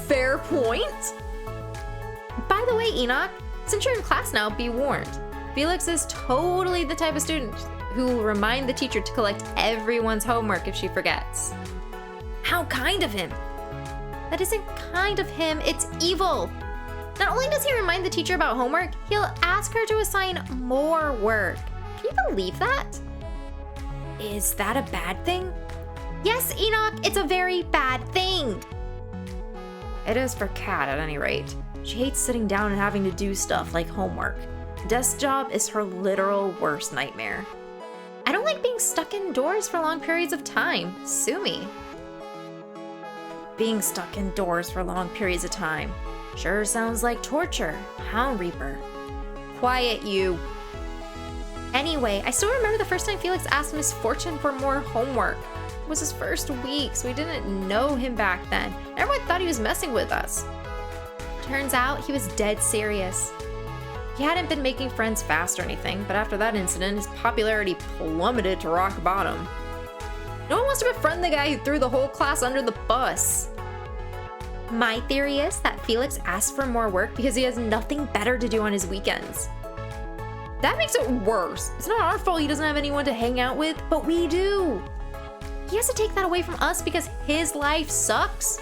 Fair point. By the way, Enoch, since you're in class now, be warned. Felix is totally the type of student who will remind the teacher to collect everyone's homework if she forgets. How kind of him! That isn't kind of him, it's evil! Not only does he remind the teacher about homework, he'll ask her to assign more work. Can you believe that? Is that a bad thing? Yes, Enoch, it's a very bad thing! It is for Kat, at any rate. She hates sitting down and having to do stuff like homework. Desk job is her literal worst nightmare. I don't like being stuck indoors for long periods of time. Sue me. Being stuck indoors for long periods of time sure sounds like torture, huh, Reaper? Quiet, you. Anyway, I still remember the first time Felix asked Miss Fortune for more homework. It was his first week, so we didn't know him back then. Everyone thought he was messing with us. Turns out he was dead serious. He hadn't been making friends fast or anything, but after that incident, his popularity plummeted to rock bottom. No one wants to befriend the guy who threw the whole class under the bus. My theory is that Felix asked for more work because he has nothing better to do on his weekends. That makes it worse. It's not our fault he doesn't have anyone to hang out with, but we do. He has to take that away from us because his life sucks.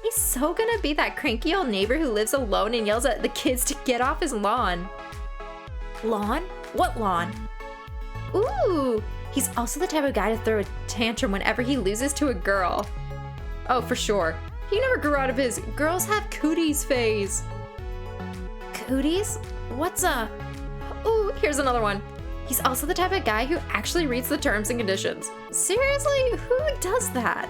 He's so gonna be that cranky old neighbor who lives alone and yells at the kids to get off his lawn. Lawn? What lawn? Ooh, he's also the type of guy to throw a tantrum whenever he loses to a girl. Oh, for sure. He never grew out of his girls have cooties phase. Cooties? What's a... Ooh, here's another one. He's also the type of guy who actually reads the terms and conditions. Seriously? Who does that?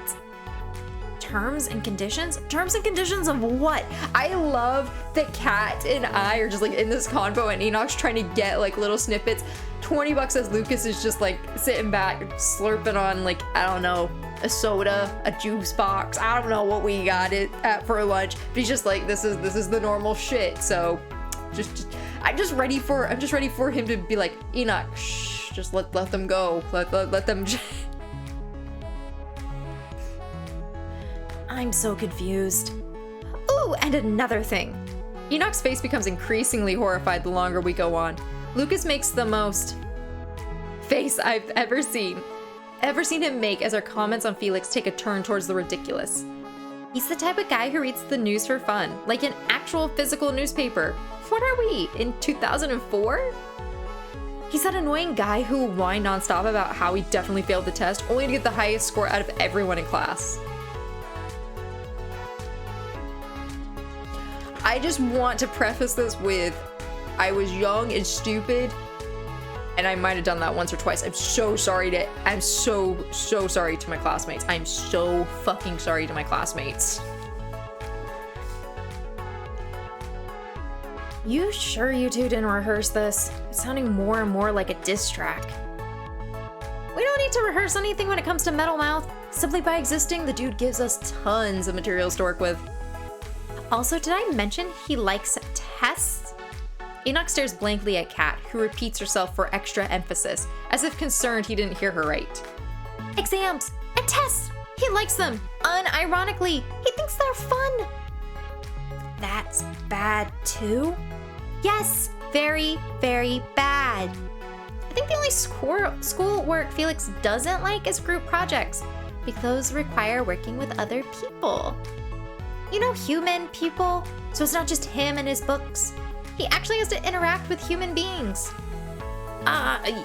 Terms and conditions? Terms and conditions of what? I love that Kat and I are just like in this convo and Enoch's trying to get like little snippets. $20 as Lucas is just like sitting back, slurping on like, I don't know, a soda, a juice box. I don't know what we got it at for lunch. But he's just like, this is the normal shit. So I'm just ready for him to be like, Enoch, shh, just let them go. Let them I'm so confused. Ooh, and another thing. Enoch's face becomes increasingly horrified the longer we go on. Lucas makes the most face I've ever seen him make as our comments on Felix take a turn towards the ridiculous. He's the type of guy who reads the news for fun, like an actual physical newspaper. What are we, in 2004? He's that annoying guy who will whine nonstop about how he definitely failed the test, only to get the highest score out of everyone in class. I just want to preface this with, I was young and stupid, and I might have done that once or twice. I'm so sorry to my classmates. I'm so fucking sorry to my classmates. You sure you two didn't rehearse this? It's sounding more and more like a diss track. We don't need to rehearse anything when it comes to Metal Mouth. Simply by existing, the dude gives us tons of materials to work with. Also, did I mention he likes tests? Enoch stares blankly at Kat, who repeats herself for extra emphasis, as if concerned he didn't hear her right. Exams and tests! He likes them! Unironically! He thinks they're fun! That's bad too? Yes! Very, very bad. I think the only schoolwork Felix doesn't like is group projects, because those require working with other people. You know, human people, so it's not just him and his books. He actually has to interact with human beings.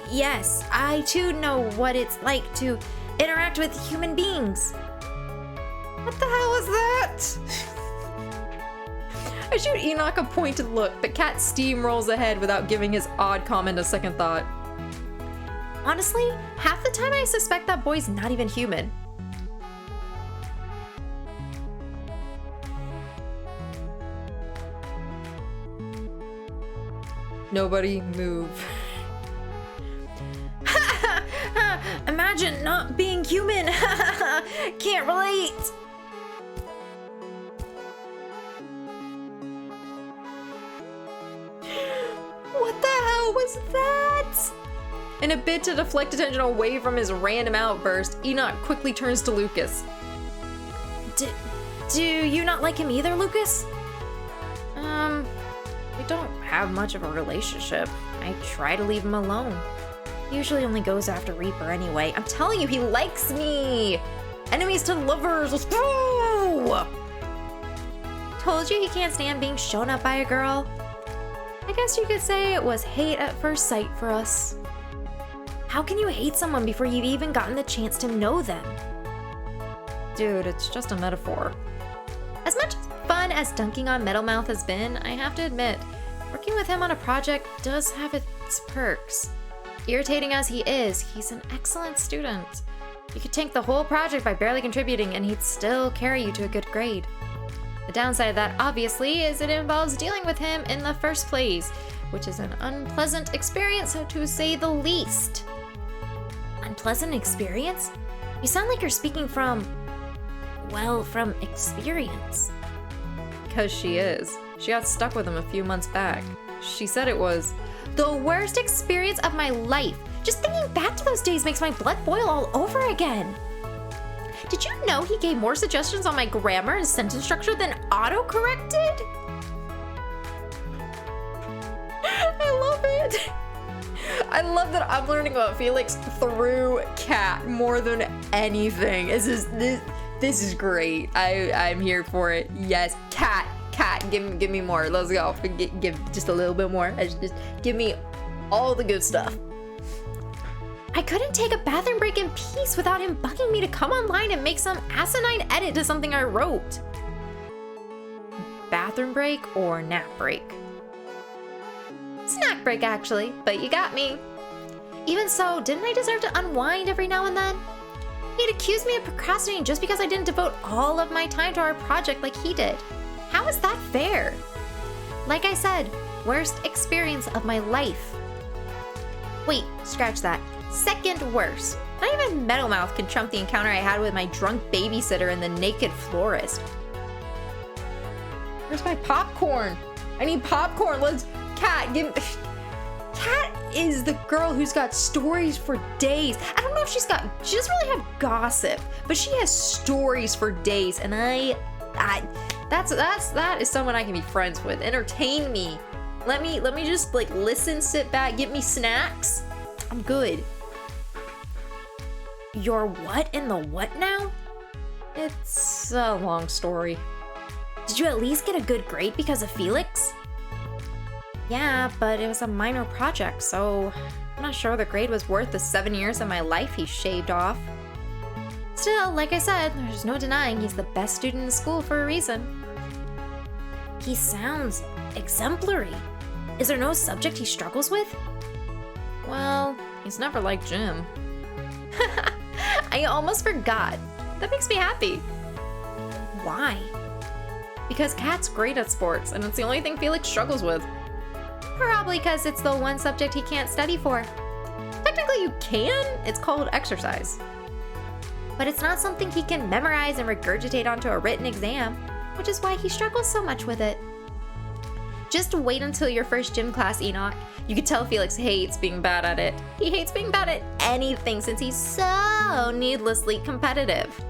Yes, I too know what it's like to interact with human beings. What the hell was that? I shoot Enoch a pointed look, but Cat steamrolls ahead without giving his odd comment a second thought. Honestly, half the time I suspect that boy's not even human. Nobody move. Imagine not being human. Can't relate. What the hell was that? In a bid to deflect attention away from his random outburst, Enoch quickly turns to Lucas. Do you not like him either, Lucas? We don't have much of a relationship. I try to leave him alone. He usually only goes after Reaper anyway. I'm telling you, he likes me! Enemies to lovers, let's go! Told you he can't stand being shown up by a girl. I guess you could say it was hate at first sight for us. How can you hate someone before you've even gotten the chance to know them? Dude, it's just a metaphor. As much fun as dunking on Metalmouth has been, I have to admit, working with him on a project does have its perks. Irritating as he is, he's an excellent student. You could tank the whole project by barely contributing and he'd still carry you to a good grade. The downside of that, obviously, is it involves dealing with him in the first place, which is an unpleasant experience, to say the least. Unpleasant experience? You sound like you're speaking from experience. Because she is. She got stuck with him a few months back. She said it was the worst experience of my life. Just thinking back to those days makes my blood boil all over again. Did you know he gave more suggestions on my grammar and sentence structure than autocorrected? I love it. I love that I'm learning about Felix through Cat more than anything. This is great. I'm here for it. Yes, Cat, give me more. Let's go. Give just a little bit more. Just give me all the good stuff. I couldn't take a bathroom break in peace without him bugging me to come online and make some asinine edit to something I wrote. Bathroom break or nap break? Snack break, actually, but you got me. Even so, didn't I deserve to unwind every now and then? He'd accuse me of procrastinating just because I didn't devote all of my time to our project like he did. How is that fair? Like I said, worst experience of my life. Wait, scratch that. Second worst. Not even Metalmouth could trump the encounter I had with my drunk babysitter and the naked florist. Where's my popcorn? I need popcorn. Cat, give me... Cat is the girl who's got stories for days. I don't know if she doesn't really have gossip, but she has stories for days, and that is someone I can be friends with. Entertain me. Let me just listen, sit back, get me snacks. I'm good. You're what in the what now? It's a long story. Did you at least get a good grade because of Felix? Yeah, but it was a minor project, so I'm not sure the grade was worth the 7 years of my life he shaved off. Still, like I said, there's no denying he's the best student in school for a reason. He sounds exemplary. Is there no subject he struggles with? Well, he's never liked gym. I almost forgot. That makes me happy. Why? Because Cat's great at sports, and it's the only thing Felix struggles with. Probably because it's the one subject he can't study for. Technically you can. It's called exercise. But it's not something he can memorize and regurgitate onto a written exam, which is why he struggles so much with it. Just wait until your first gym class, Enoch. You can tell Felix hates being bad at it. He hates being bad at anything since he's so needlessly competitive.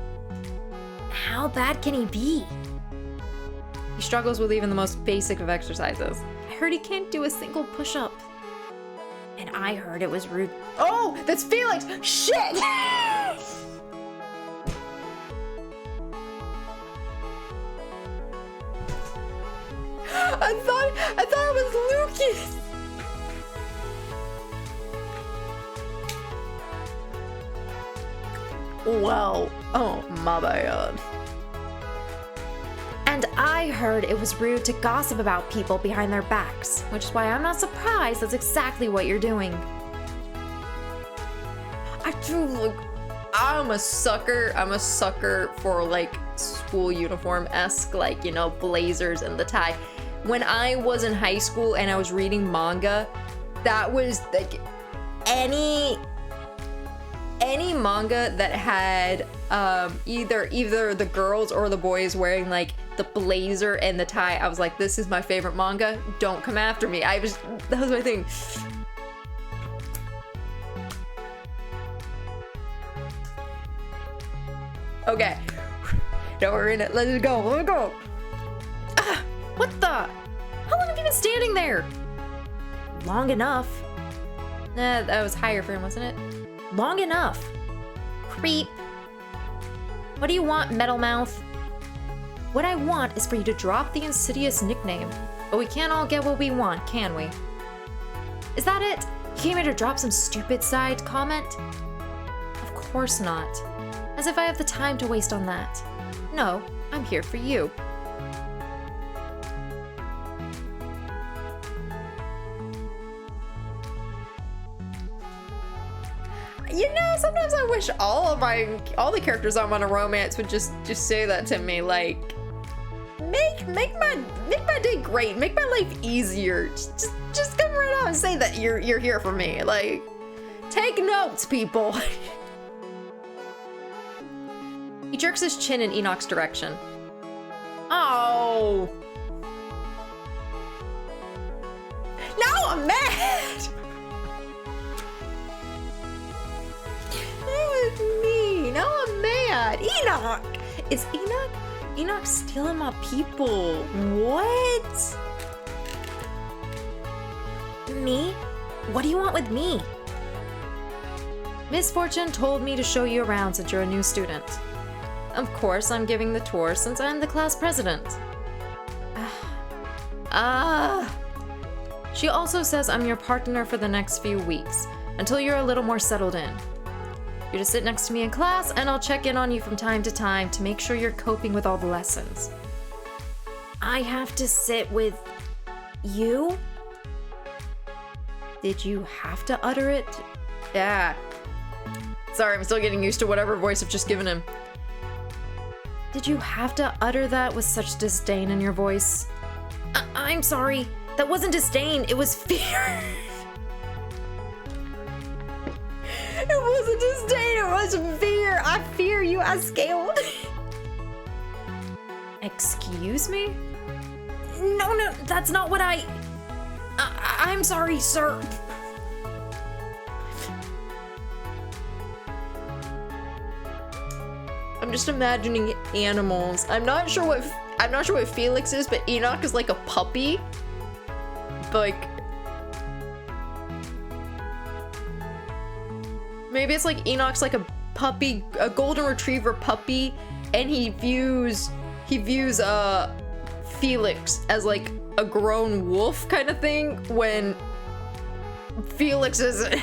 How bad can he be? He struggles with even the most basic of exercises. heard he can't do a single push-up. And I heard it was rude. Oh, that's Felix! Shit! I thought it was Lucas! Well, oh, my bad. And I heard it was rude to gossip about people behind their backs, which is why I'm not surprised that's exactly what you're doing. I do look. I'm a sucker for like school uniform-esque, like, you know, blazers and the tie. When I was in high school and I was reading manga, that was like any manga that had either the girls or the boys wearing like the blazer and the tie, I was like, this is my favorite manga. Don't come after me. That was my thing. Okay. Now we're in it. Let's go. Let's go. What the? How long have you been standing there? Long enough. Nah, that was higher for him, wasn't it? Long enough. Creep. What do you want, Metal Mouth? What I want is for you to drop the insidious nickname. But we can't all get what we want, can we? Is that it? You came here to drop some stupid side comment? Of course not. As if I have the time to waste on that. No, I'm here for you. You know, sometimes I wish all the characters I'm on a romance would just say that to me, like, make my day great, make my life easier. Just come right out and say that you're here for me. Like, take notes, people. He jerks his chin in Enoch's direction. Oh. Now I'm mad. That was me. Now I'm mad. Enoch. Is Enoch stealing my people? What? Me? What do you want with me? Miss Fortune told me to show you around since you're a new student. Of course, I'm giving the tour since I'm the class president. She also says I'm your partner for the next few weeks, until you're a little more settled in. You're to sit next to me in class, and I'll check in on you from time to time to make sure you're coping with all the lessons. I have to sit with you? Did you have to utter it? Yeah. Sorry, I'm still getting used to whatever voice I've just given him. Did you have to utter that with such disdain in your voice? I'm sorry. That wasn't disdain, it was fear. It wasn't disdain, it was fear. I fear you, I scaled. Excuse me? No, that's not what I'm sorry, sir. I'm just imagining animals. I'm not sure what Felix is, but Enoch is like a puppy. Like, maybe it's like Enoch's like a puppy, a golden retriever puppy, and he views Felix as like a grown wolf kind of thing when Felix isn't.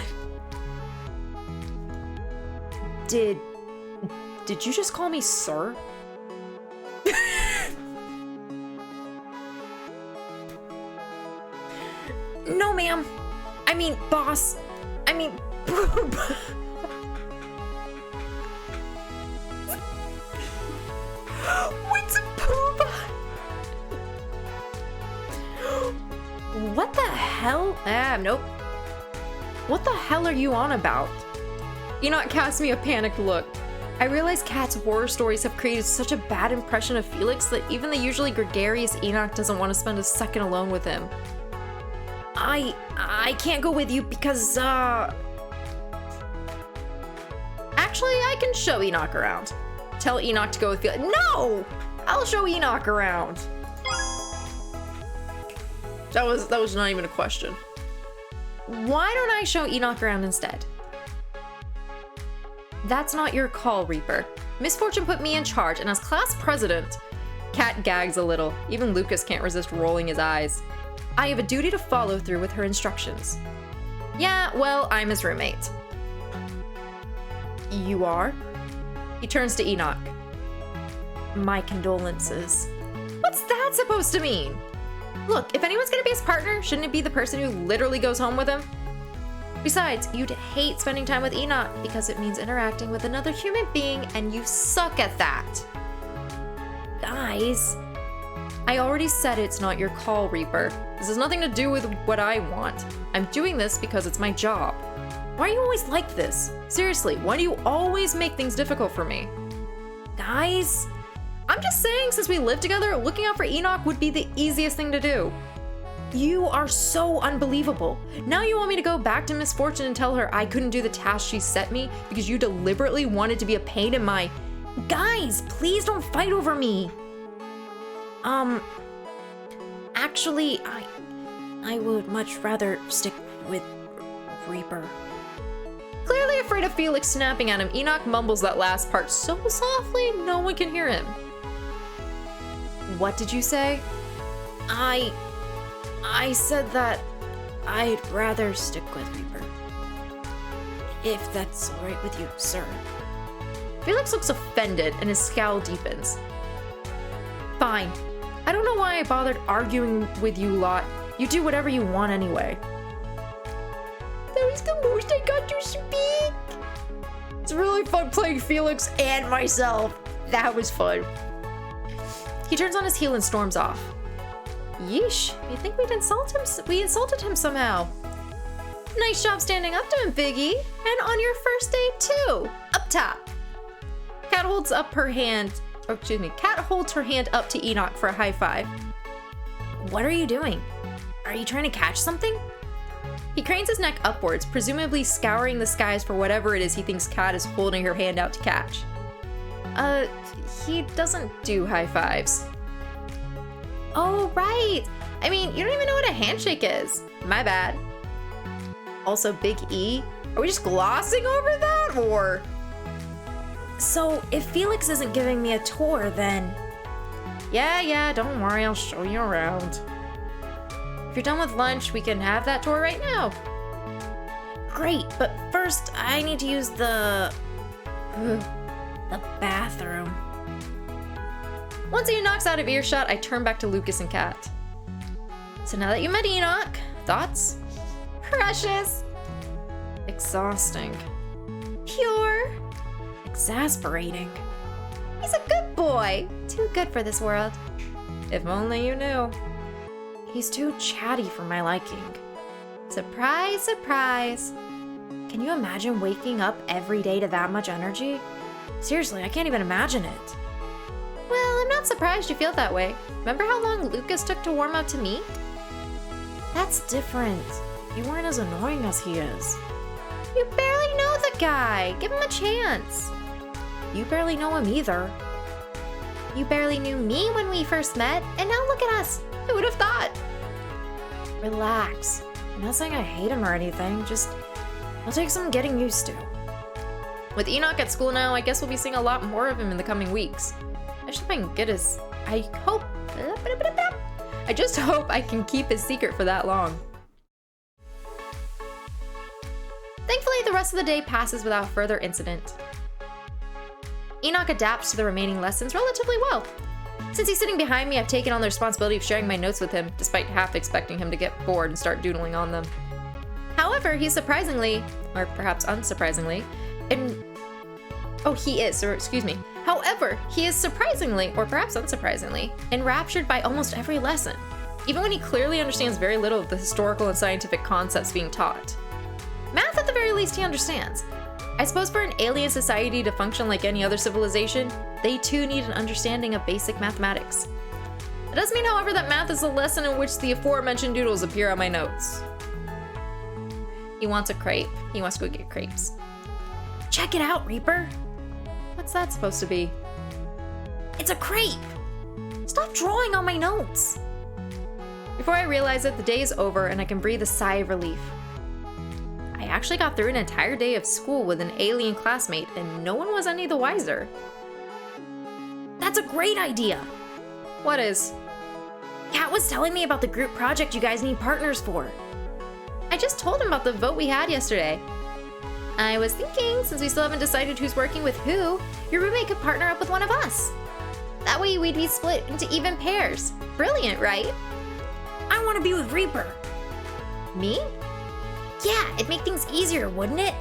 Did you just call me sir? No, ma'am. I mean, boss. I mean, boob. What's a poop? What the hell? Nope. What the hell are you on about? Enoch cast me a panicked look. I realize Kat's horror stories have created such a bad impression of Felix that even the usually gregarious Enoch doesn't want to spend a second alone with him. I can't go with you because, Actually, I can show Enoch around. Tell Enoch to go with Felix. No! I'll show Enoch around. That was not even a question. Why don't I show Enoch around instead? That's not your call, Reaper. Miss Fortune put me in charge, and as class president... Cat gags a little. Even Lucas can't resist rolling his eyes. I have a duty to follow through with her instructions. Yeah, well, I'm his roommate. You are? He turns to Enoch. My condolences. What's that supposed to mean? Look, if anyone's gonna be his partner, shouldn't it be the person who literally goes home with him? Besides, you'd hate spending time with Enoch because it means interacting with another human being, and you suck at that. Guys, I already said it's not your call, Reaper. This has nothing to do with what I want. I'm doing this because it's my job. Why are you always like this? Seriously, why do you always make things difficult for me? Guys, I'm just saying, since we live together, looking out for Enoch would be the easiest thing to do. You are so unbelievable. Now you want me to go back to Miss Fortune and tell her I couldn't do the task she set me because you deliberately wanted to be a pain in my... Guys, please don't fight over me. Actually, I would much rather stick with Reaper. Clearly afraid of Felix snapping at him, Enoch mumbles that last part so softly no one can hear him. What did you say? I said that I'd rather stick with Reaper. If that's alright with you, sir. Felix looks offended and his scowl deepens. Fine. I don't know why I bothered arguing with you lot. You do whatever you want anyway. That was the most I got to speak. It's really fun playing Felix and myself. That was fun. He turns on his heel and storms off. Yeesh, you think we'd insult him? We insulted him somehow. Nice job standing up to him, Biggie. And on your first date too. Up top. Cat holds her hand up to Enoch for a high five. What are you doing? Are you trying to catch something? He cranes his neck upwards, presumably scouring the skies for whatever it is he thinks Cat is holding her hand out to catch. He doesn't do high fives. Oh, right. I mean, you don't even know what a handshake is. My bad. Also, Big E? Are we just glossing over that, or...? So, if Felix isn't giving me a tour, then... Yeah, don't worry, I'll show you around. If you're done with lunch, we can have that tour right now. Great, but first, I need to use the bathroom. Once he knocks out of earshot, I turn back to Lucas and Kat. So now that you met Enoch, thoughts? Precious. Exhausting. Pure. Exasperating. He's a good boy. Too good for this world. If only you knew. He's too chatty for my liking. Surprise, surprise. Can you imagine waking up every day to that much energy? Seriously, I can't even imagine it. Well, I'm not surprised you feel that way. Remember how long Lucas took to warm up to me? That's different. You weren't as annoying as he is. You barely know the guy. Give him a chance. You barely know him either. You barely knew me when we first met, and now look at us. Who would have thought? Relax. I'm not saying I hate him or anything, just it'll take some getting used to. With Enoch at school now, I guess we'll be seeing a lot more of him in the coming weeks. I just hope I can keep his secret for that long. Thankfully, the rest of the day passes without further incident. Enoch adapts to the remaining lessons relatively well. Since he's sitting behind me, I've taken on the responsibility of sharing my notes with him, despite half expecting him to get bored and start doodling on them. However, he's surprisingly, or perhaps unsurprisingly, However, he is surprisingly, or perhaps unsurprisingly, enraptured by almost every lesson, even when he clearly understands very little of the historical and scientific concepts being taught. Math, at the very least, he understands. I suppose for an alien society to function like any other civilization, they too need an understanding of basic mathematics. It does mean, however, that math is a lesson in which the aforementioned doodles appear on my notes. He wants a crepe. He wants to go get crepes. Check it out, Reaper. What's that supposed to be? It's a crepe! Stop drawing on my notes! Before I realize it, the day is over and I can breathe a sigh of relief. I actually got through an entire day of school with an alien classmate and no one was any the wiser. That's a great idea. What is? Kat was telling me about the group project you guys need partners for. I just told him about the vote we had yesterday. I was thinking, since we still haven't decided who's working with who, your roommate could partner up with one of us. That way we'd be split into even pairs. Brilliant, right? I want to be with Reaper. Me? Yeah, it'd make things easier, wouldn't it?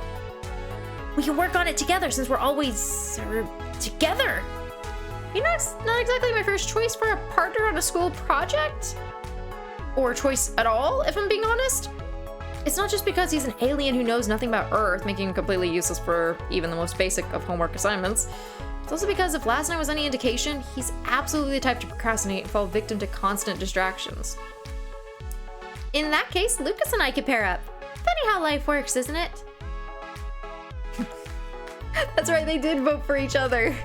We can work on it together since we're always together. ENOC's not exactly my first choice for a partner on a school project. Or choice at all, if I'm being honest. It's not just because he's an alien who knows nothing about Earth, making him completely useless for even the most basic of homework assignments. It's also because if last night was any indication, he's absolutely the type to procrastinate and fall victim to constant distractions. In that case, Lucas and I could pair up. Funny how life works, isn't it? That's right, they did vote for each other.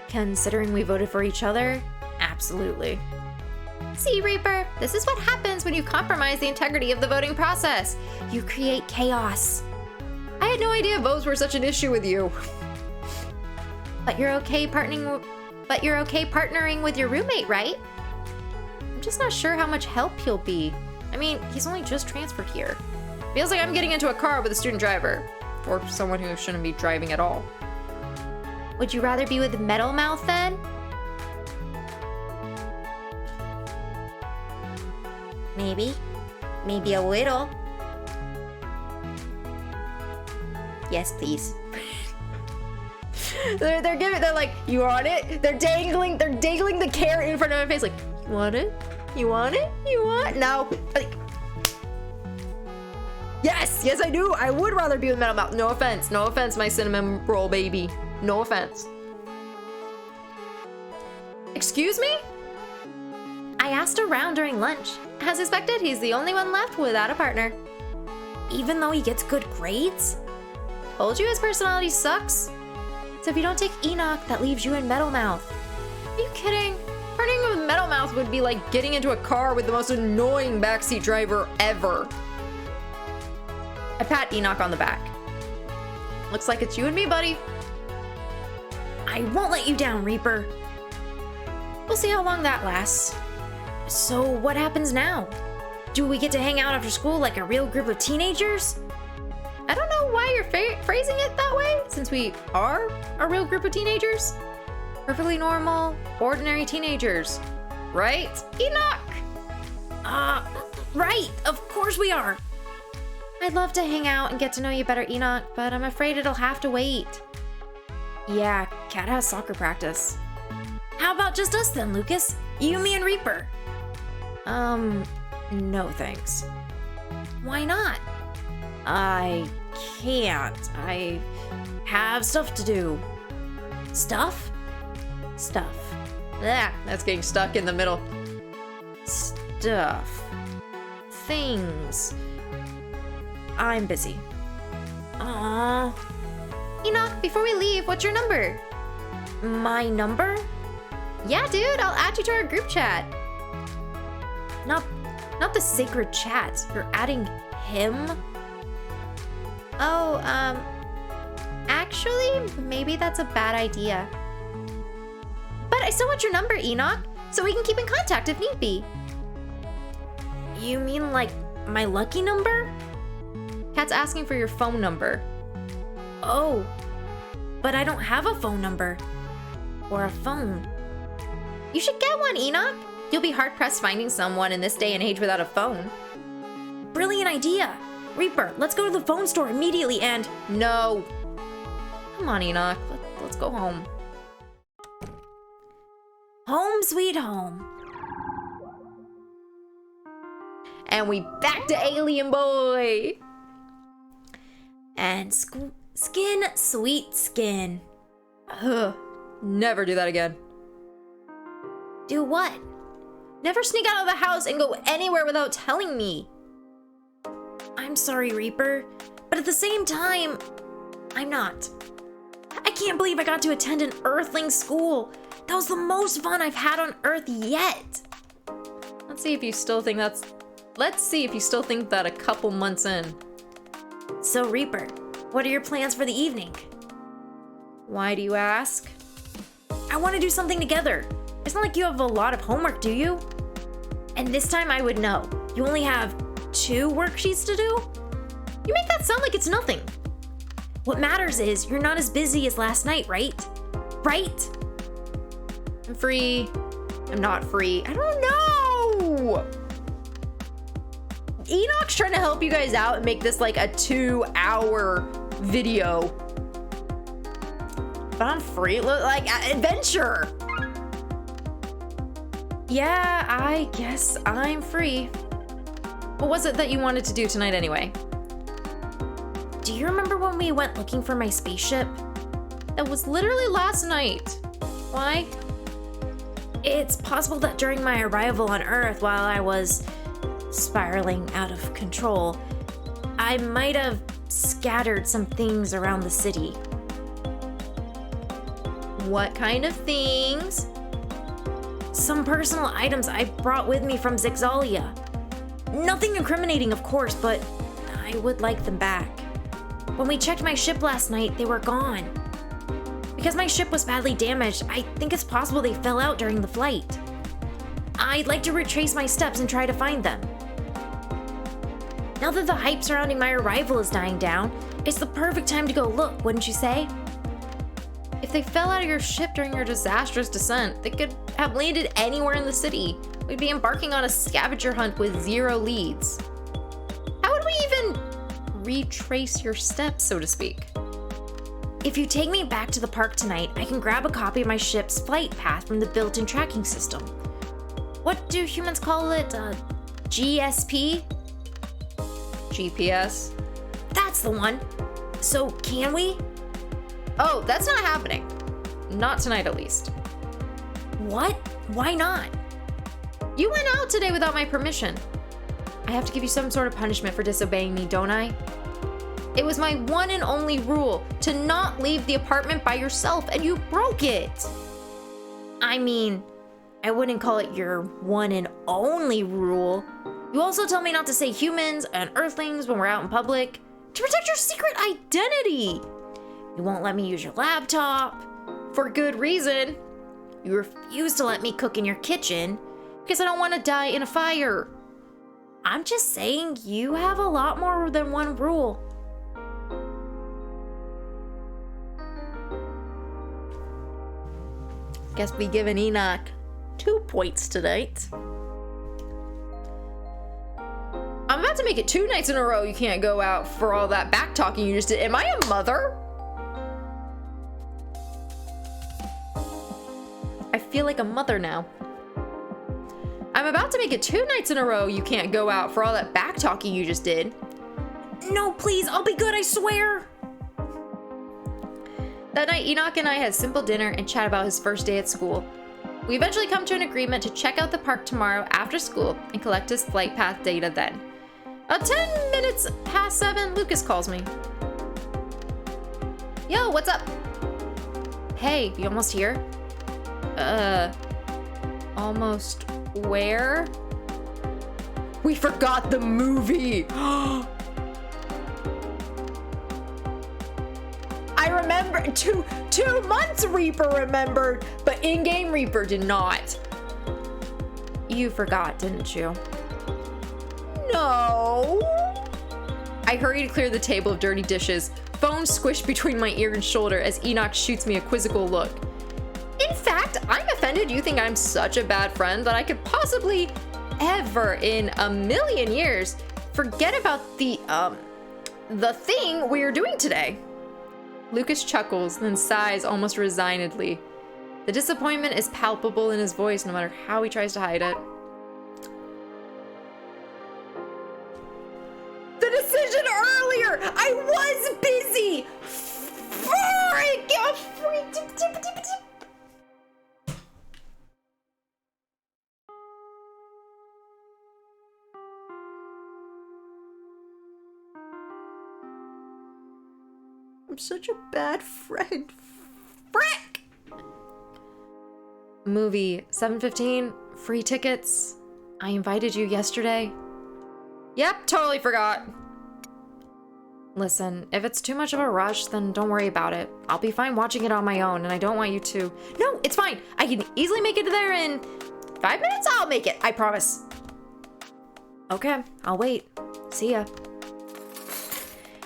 Considering we voted for each other, absolutely. See, Reaper, this is what happens when you compromise the integrity of the voting process. You create chaos. I had no idea votes were such an issue with you. But you're okay partnering with your roommate, right? I'm just not sure how much help he'll be. I mean, he's only just transferred here. Feels like I'm getting into a car with a student driver. Or someone who shouldn't be driving at all. Would you rather be with Metal Mouth then? Maybe. Maybe a little. Yes, please. they're like, you want it? They're dangling the carrot in front of my face like, you want it? You want it? You want? No. Like, yes, I do. I would rather be with Metal Mouth. No offense, my cinnamon roll baby. No offense. Excuse me? I asked around during lunch. As expected, he's the only one left without a partner. Even though he gets good grades? Told you his personality sucks. So if you don't take Enoch, that leaves you and Metal Mouth. Are you kidding? Partnering with Metal Mouth would be like getting into a car with the most annoying backseat driver ever. I pat Enoch on the back. Looks like it's you and me, buddy. I won't let you down, Reaper. We'll see how long that lasts. So what happens now? Do we get to hang out after school like a real group of teenagers? I don't know why you're phrasing it that way, since we are a real group of teenagers. Perfectly normal, ordinary teenagers. Right, Enoch? Right, of course we are. I'd love to hang out and get to know you better, Enoch, but I'm afraid it'll have to wait. Yeah, Kat has soccer practice. How about just us then, Lucas? You, me, and Reaper. No thanks. Why not? I can't. I have stuff to do. Stuff? Stuff. Ah, that's getting stuck in the middle. Stuff. Things. I'm busy. Aww. Enoch, before we leave, what's your number? My number? Yeah, dude, I'll add you to our group chat. Not the sacred chat. You're adding him? Oh, actually, maybe that's a bad idea. But I still want your number, Enoch, so we can keep in contact if need be. You mean like my lucky number? Kat's asking for your phone number. Oh, but I don't have a phone number. Or a phone. You should get one, Enoch. You'll be hard-pressed finding someone in this day and age without a phone. Brilliant idea! Reaper, let's go to the phone store immediately and... No. Come on, Enoch. Let's go home. Home sweet home. And we back to Alien Boy. And skin, sweet skin. Ugh. Never do that again. Do what? Never sneak out of the house and go anywhere without telling me. I'm sorry, Reaper, but at the same time, I'm not. I can't believe I got to attend an Earthling school. That was the most fun I've had on Earth yet. Let's see if you still think that a couple months in. So, Reaper, what are your plans for the evening? Why do you ask? I want to do something together. It's not like you have a lot of homework, do you? And this time I would know. You only have 2 worksheets to do? You make that sound like it's nothing. What matters is you're not as busy as last night, right? Right? I'm free. I'm not free. I don't know. Enoch's trying to help you guys out and make this like a 2-hour video. But I'm free. Look, like adventure. Yeah, I guess I'm free. What was it that you wanted to do tonight anyway? Do you remember when we went looking for my spaceship? That was literally last night. Why? It's possible that during my arrival on Earth, while I was spiraling out of control, I might have scattered some things around the city. What kind of things? Some personal items I brought with me from Zixalia. Nothing incriminating, of course, but I would like them back. When we checked my ship last night, they were gone. Because my ship was badly damaged, I think it's possible they fell out during the flight. I'd like to retrace my steps and try to find them. Now that the hype surrounding my arrival is dying down, it's the perfect time to go look, wouldn't you say? If they fell out of your ship during your disastrous descent, they could have landed anywhere in the city. We'd be embarking on a scavenger hunt with 0 leads. How would we even retrace your steps, so to speak? If you take me back to the park tonight, I can grab a copy of my ship's flight path from the built-in tracking system. What do humans call it? GSP? GPS? That's the one. So, can we? Oh, that's not happening. Not tonight, at least. What? Why not? You went out today without my permission. I have to give you some sort of punishment for disobeying me, don't I? It was my one and only rule to not leave the apartment by yourself, and you broke it. I mean, I wouldn't call it your one and only rule. You also tell me not to say humans and earthlings when we're out in public to protect your secret identity. You won't let me use your laptop. For good reason. You refuse to let me cook in your kitchen because I don't want to die in a fire. I'm just saying you have a lot more than one rule. Guess we give an Enoch 2 points tonight. I'm about to make it 2 nights in a row you can't go out for all that back talking you just did. Am I a mother? I feel like a mother now. I'm about to make it 2 nights in a row you can't go out for all that back talking you just did. No, please, I'll be good, I swear. That night, Enoch and I had simple dinner and chat about his first day at school. We eventually come to an agreement to check out the park tomorrow after school and collect his flight path data then. 10 minutes past 7, Lucas calls me. Yo, what's up? Hey, you almost here? Almost where? We forgot the movie! I remember 2 months Reaper remembered, but in-game Reaper did not. You forgot, didn't you? No. I hurry to clear the table of dirty dishes, phone squished between my ear and shoulder as Enoch shoots me a quizzical look. In fact, I'm offended you think I'm such a bad friend that I could possibly ever in a million years forget about the thing we're doing today. Lucas chuckles, then sighs almost resignedly. The disappointment is palpable in his voice no matter how he tries to hide it. The decision earlier! I was busy! I'm such a bad friend. Frick! Movie 7:15, free tickets. I invited you yesterday. Yep, totally forgot. Listen, if it's too much of a rush, then don't worry about it. I'll be fine watching it on my own, and I don't want you to... No, it's fine. I can easily make it there in 5 minutes. I'll make it, I promise. Okay, I'll wait. See ya.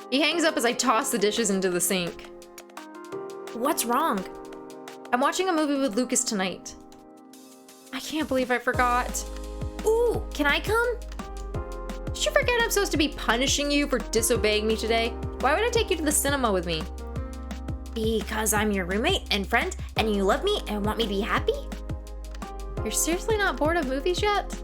He hangs up as I toss the dishes into the sink. What's wrong? I'm watching a movie with Lucas tonight. I can't believe I forgot. Ooh, can I come? Did you forget I'm supposed to be punishing you for disobeying me today? Why would I take you to the cinema with me? Because I'm your roommate and friend, and you love me and want me to be happy? You're seriously not bored of movies yet?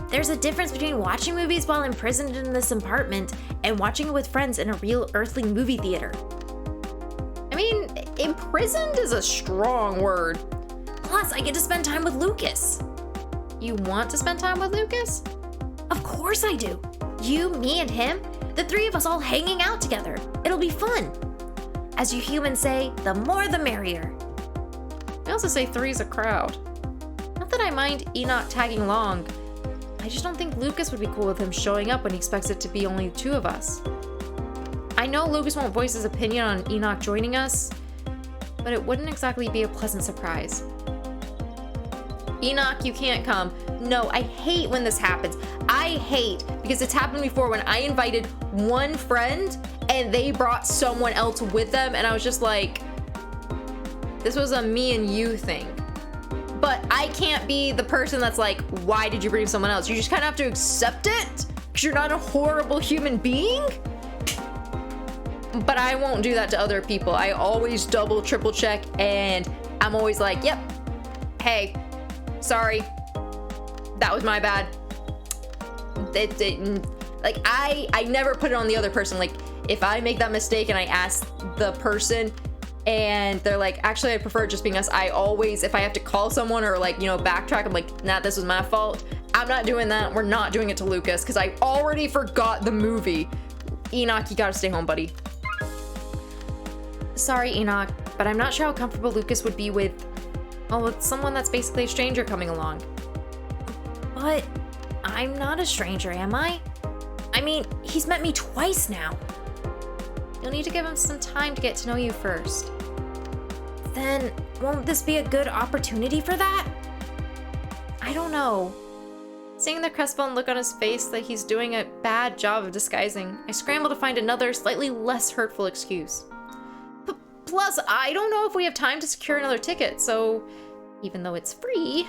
There's a difference between watching movies while imprisoned in this apartment and watching it with friends in a real earthly movie theater. I mean, imprisoned is a strong word. Plus, I get to spend time with Lucas. You want to spend time with Lucas? Of course I do. You, me, and him, the three of us all hanging out together. It'll be fun. As you humans say, the more the merrier. We also say three's a crowd. Not that I mind ENOCH tagging along. I just don't think Lucas would be cool with him showing up when he expects it to be only the two of us. I know Lucas won't voice his opinion on ENOCH joining us, but it wouldn't exactly be a pleasant surprise. ENOCH, you can't come. No, I hate when this happens. I hate because it's happened before when I invited one friend and they brought someone else with them, and I was just like, this was a me and you thing. But I can't be the person that's like, why did you bring someone else? You just kind of have to accept it because you're not a horrible human being. But I won't do that to other people. I always double, triple check, and I'm always like, yep, hey, sorry, that was my bad. Like, I never put it on the other person. Like, if I make that mistake and I ask the person and they're like, actually, I prefer it just being us, I always, if I have to call someone or like, you know, backtrack, I'm like, nah, this was my fault. I'm not doing that. We're not doing it to Lucas because I already forgot the movie. ENOCH, you gotta stay home, buddy. Sorry, ENOCH, but I'm not sure how comfortable Lucas would be with, well, with someone that's basically a stranger coming along. But I'm not a stranger, am I? I mean, he's met me twice now. You'll need to give him some time to get to know you first. Then, won't this be a good opportunity for that? I don't know. Seeing the crestfallen look on his face that he's doing a bad job of disguising, I scramble to find another, slightly less hurtful excuse. Plus, I don't know if we have time to secure another ticket, so even though it's free...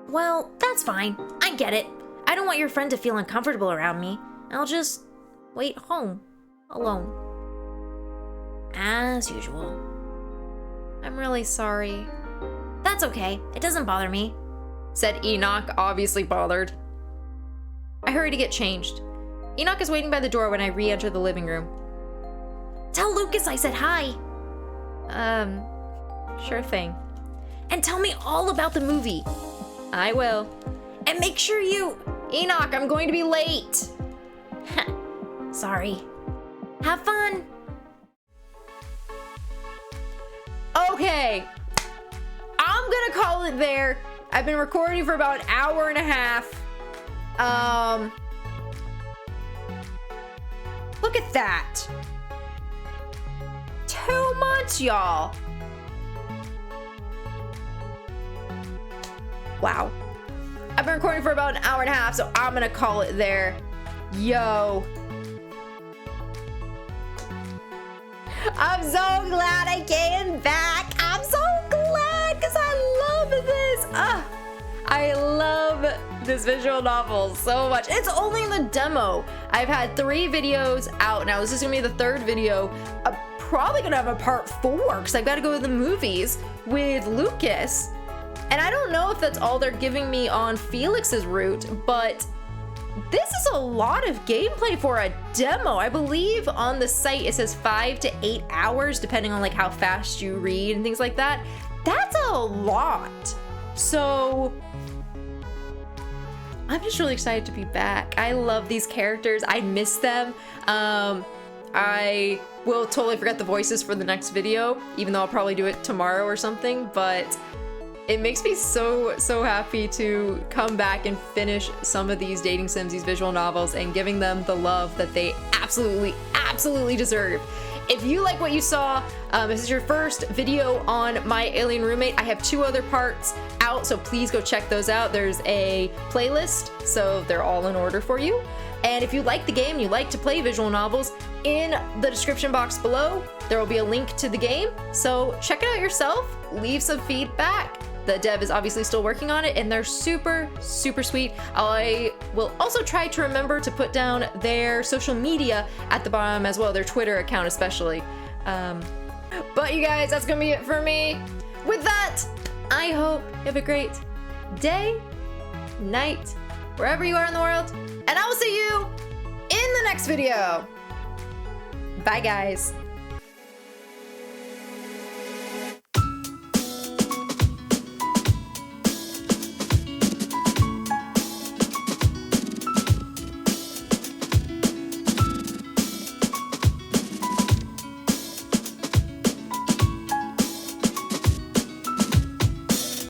Well, that's fine. I get it. I don't want your friend to feel uncomfortable around me. I'll just wait home, alone. As usual. I'm really sorry. That's okay. It doesn't bother me, said ENOCH, obviously bothered. I hurry to get changed. ENOCH is waiting by the door when I re-enter the living room. Tell Lucas I said hi. Sure thing. And tell me all about the movie. I will. And make sure you... ENOCH, I'm going to be late. Sorry. Have fun. Okay. I'm gonna call it there. I've been recording for about an hour and a half. Look at that. 2 months, y'all. Wow. I've been recording for about an hour and a half, so I'm gonna call it there. Yo. I'm so glad I came back. I'm so glad because I love this. I love this visual novel so much. It's only in the demo. I've had 3 videos out now. This is gonna be the 3rd video. I'm probably gonna have a part 4 because I've got to go to the movies with Lucas. And I don't know if that's all they're giving me on Felix's route, but this is a lot of gameplay for a demo. I believe on the site it says 5 to 8 hours, depending on like how fast you read and things like that. That's a lot. So I'm just really excited to be back. I love these characters. I miss them. I will totally forget the voices for the next video, even though I'll probably do it tomorrow or something, but it makes me so happy to come back and finish some of these dating sims, these visual novels, and giving them the love that they absolutely deserve. If you like what you saw, this is your first video on My Alien Roommate. I have 2 other parts out, so please go check those out. There's a playlist, so they're all in order for you. And if you like the game, you like to play visual novels, in the description box below, there will be a link to the game. So check it out yourself, leave some feedback. The dev is obviously still working on it, and they're super sweet. I will also try to remember to put down their social media at the bottom as well, their Twitter account especially. But you guys, that's gonna be it for me. With that, I hope you have a great day, night, wherever you are in the world, and I will see you in the next video. Bye, guys.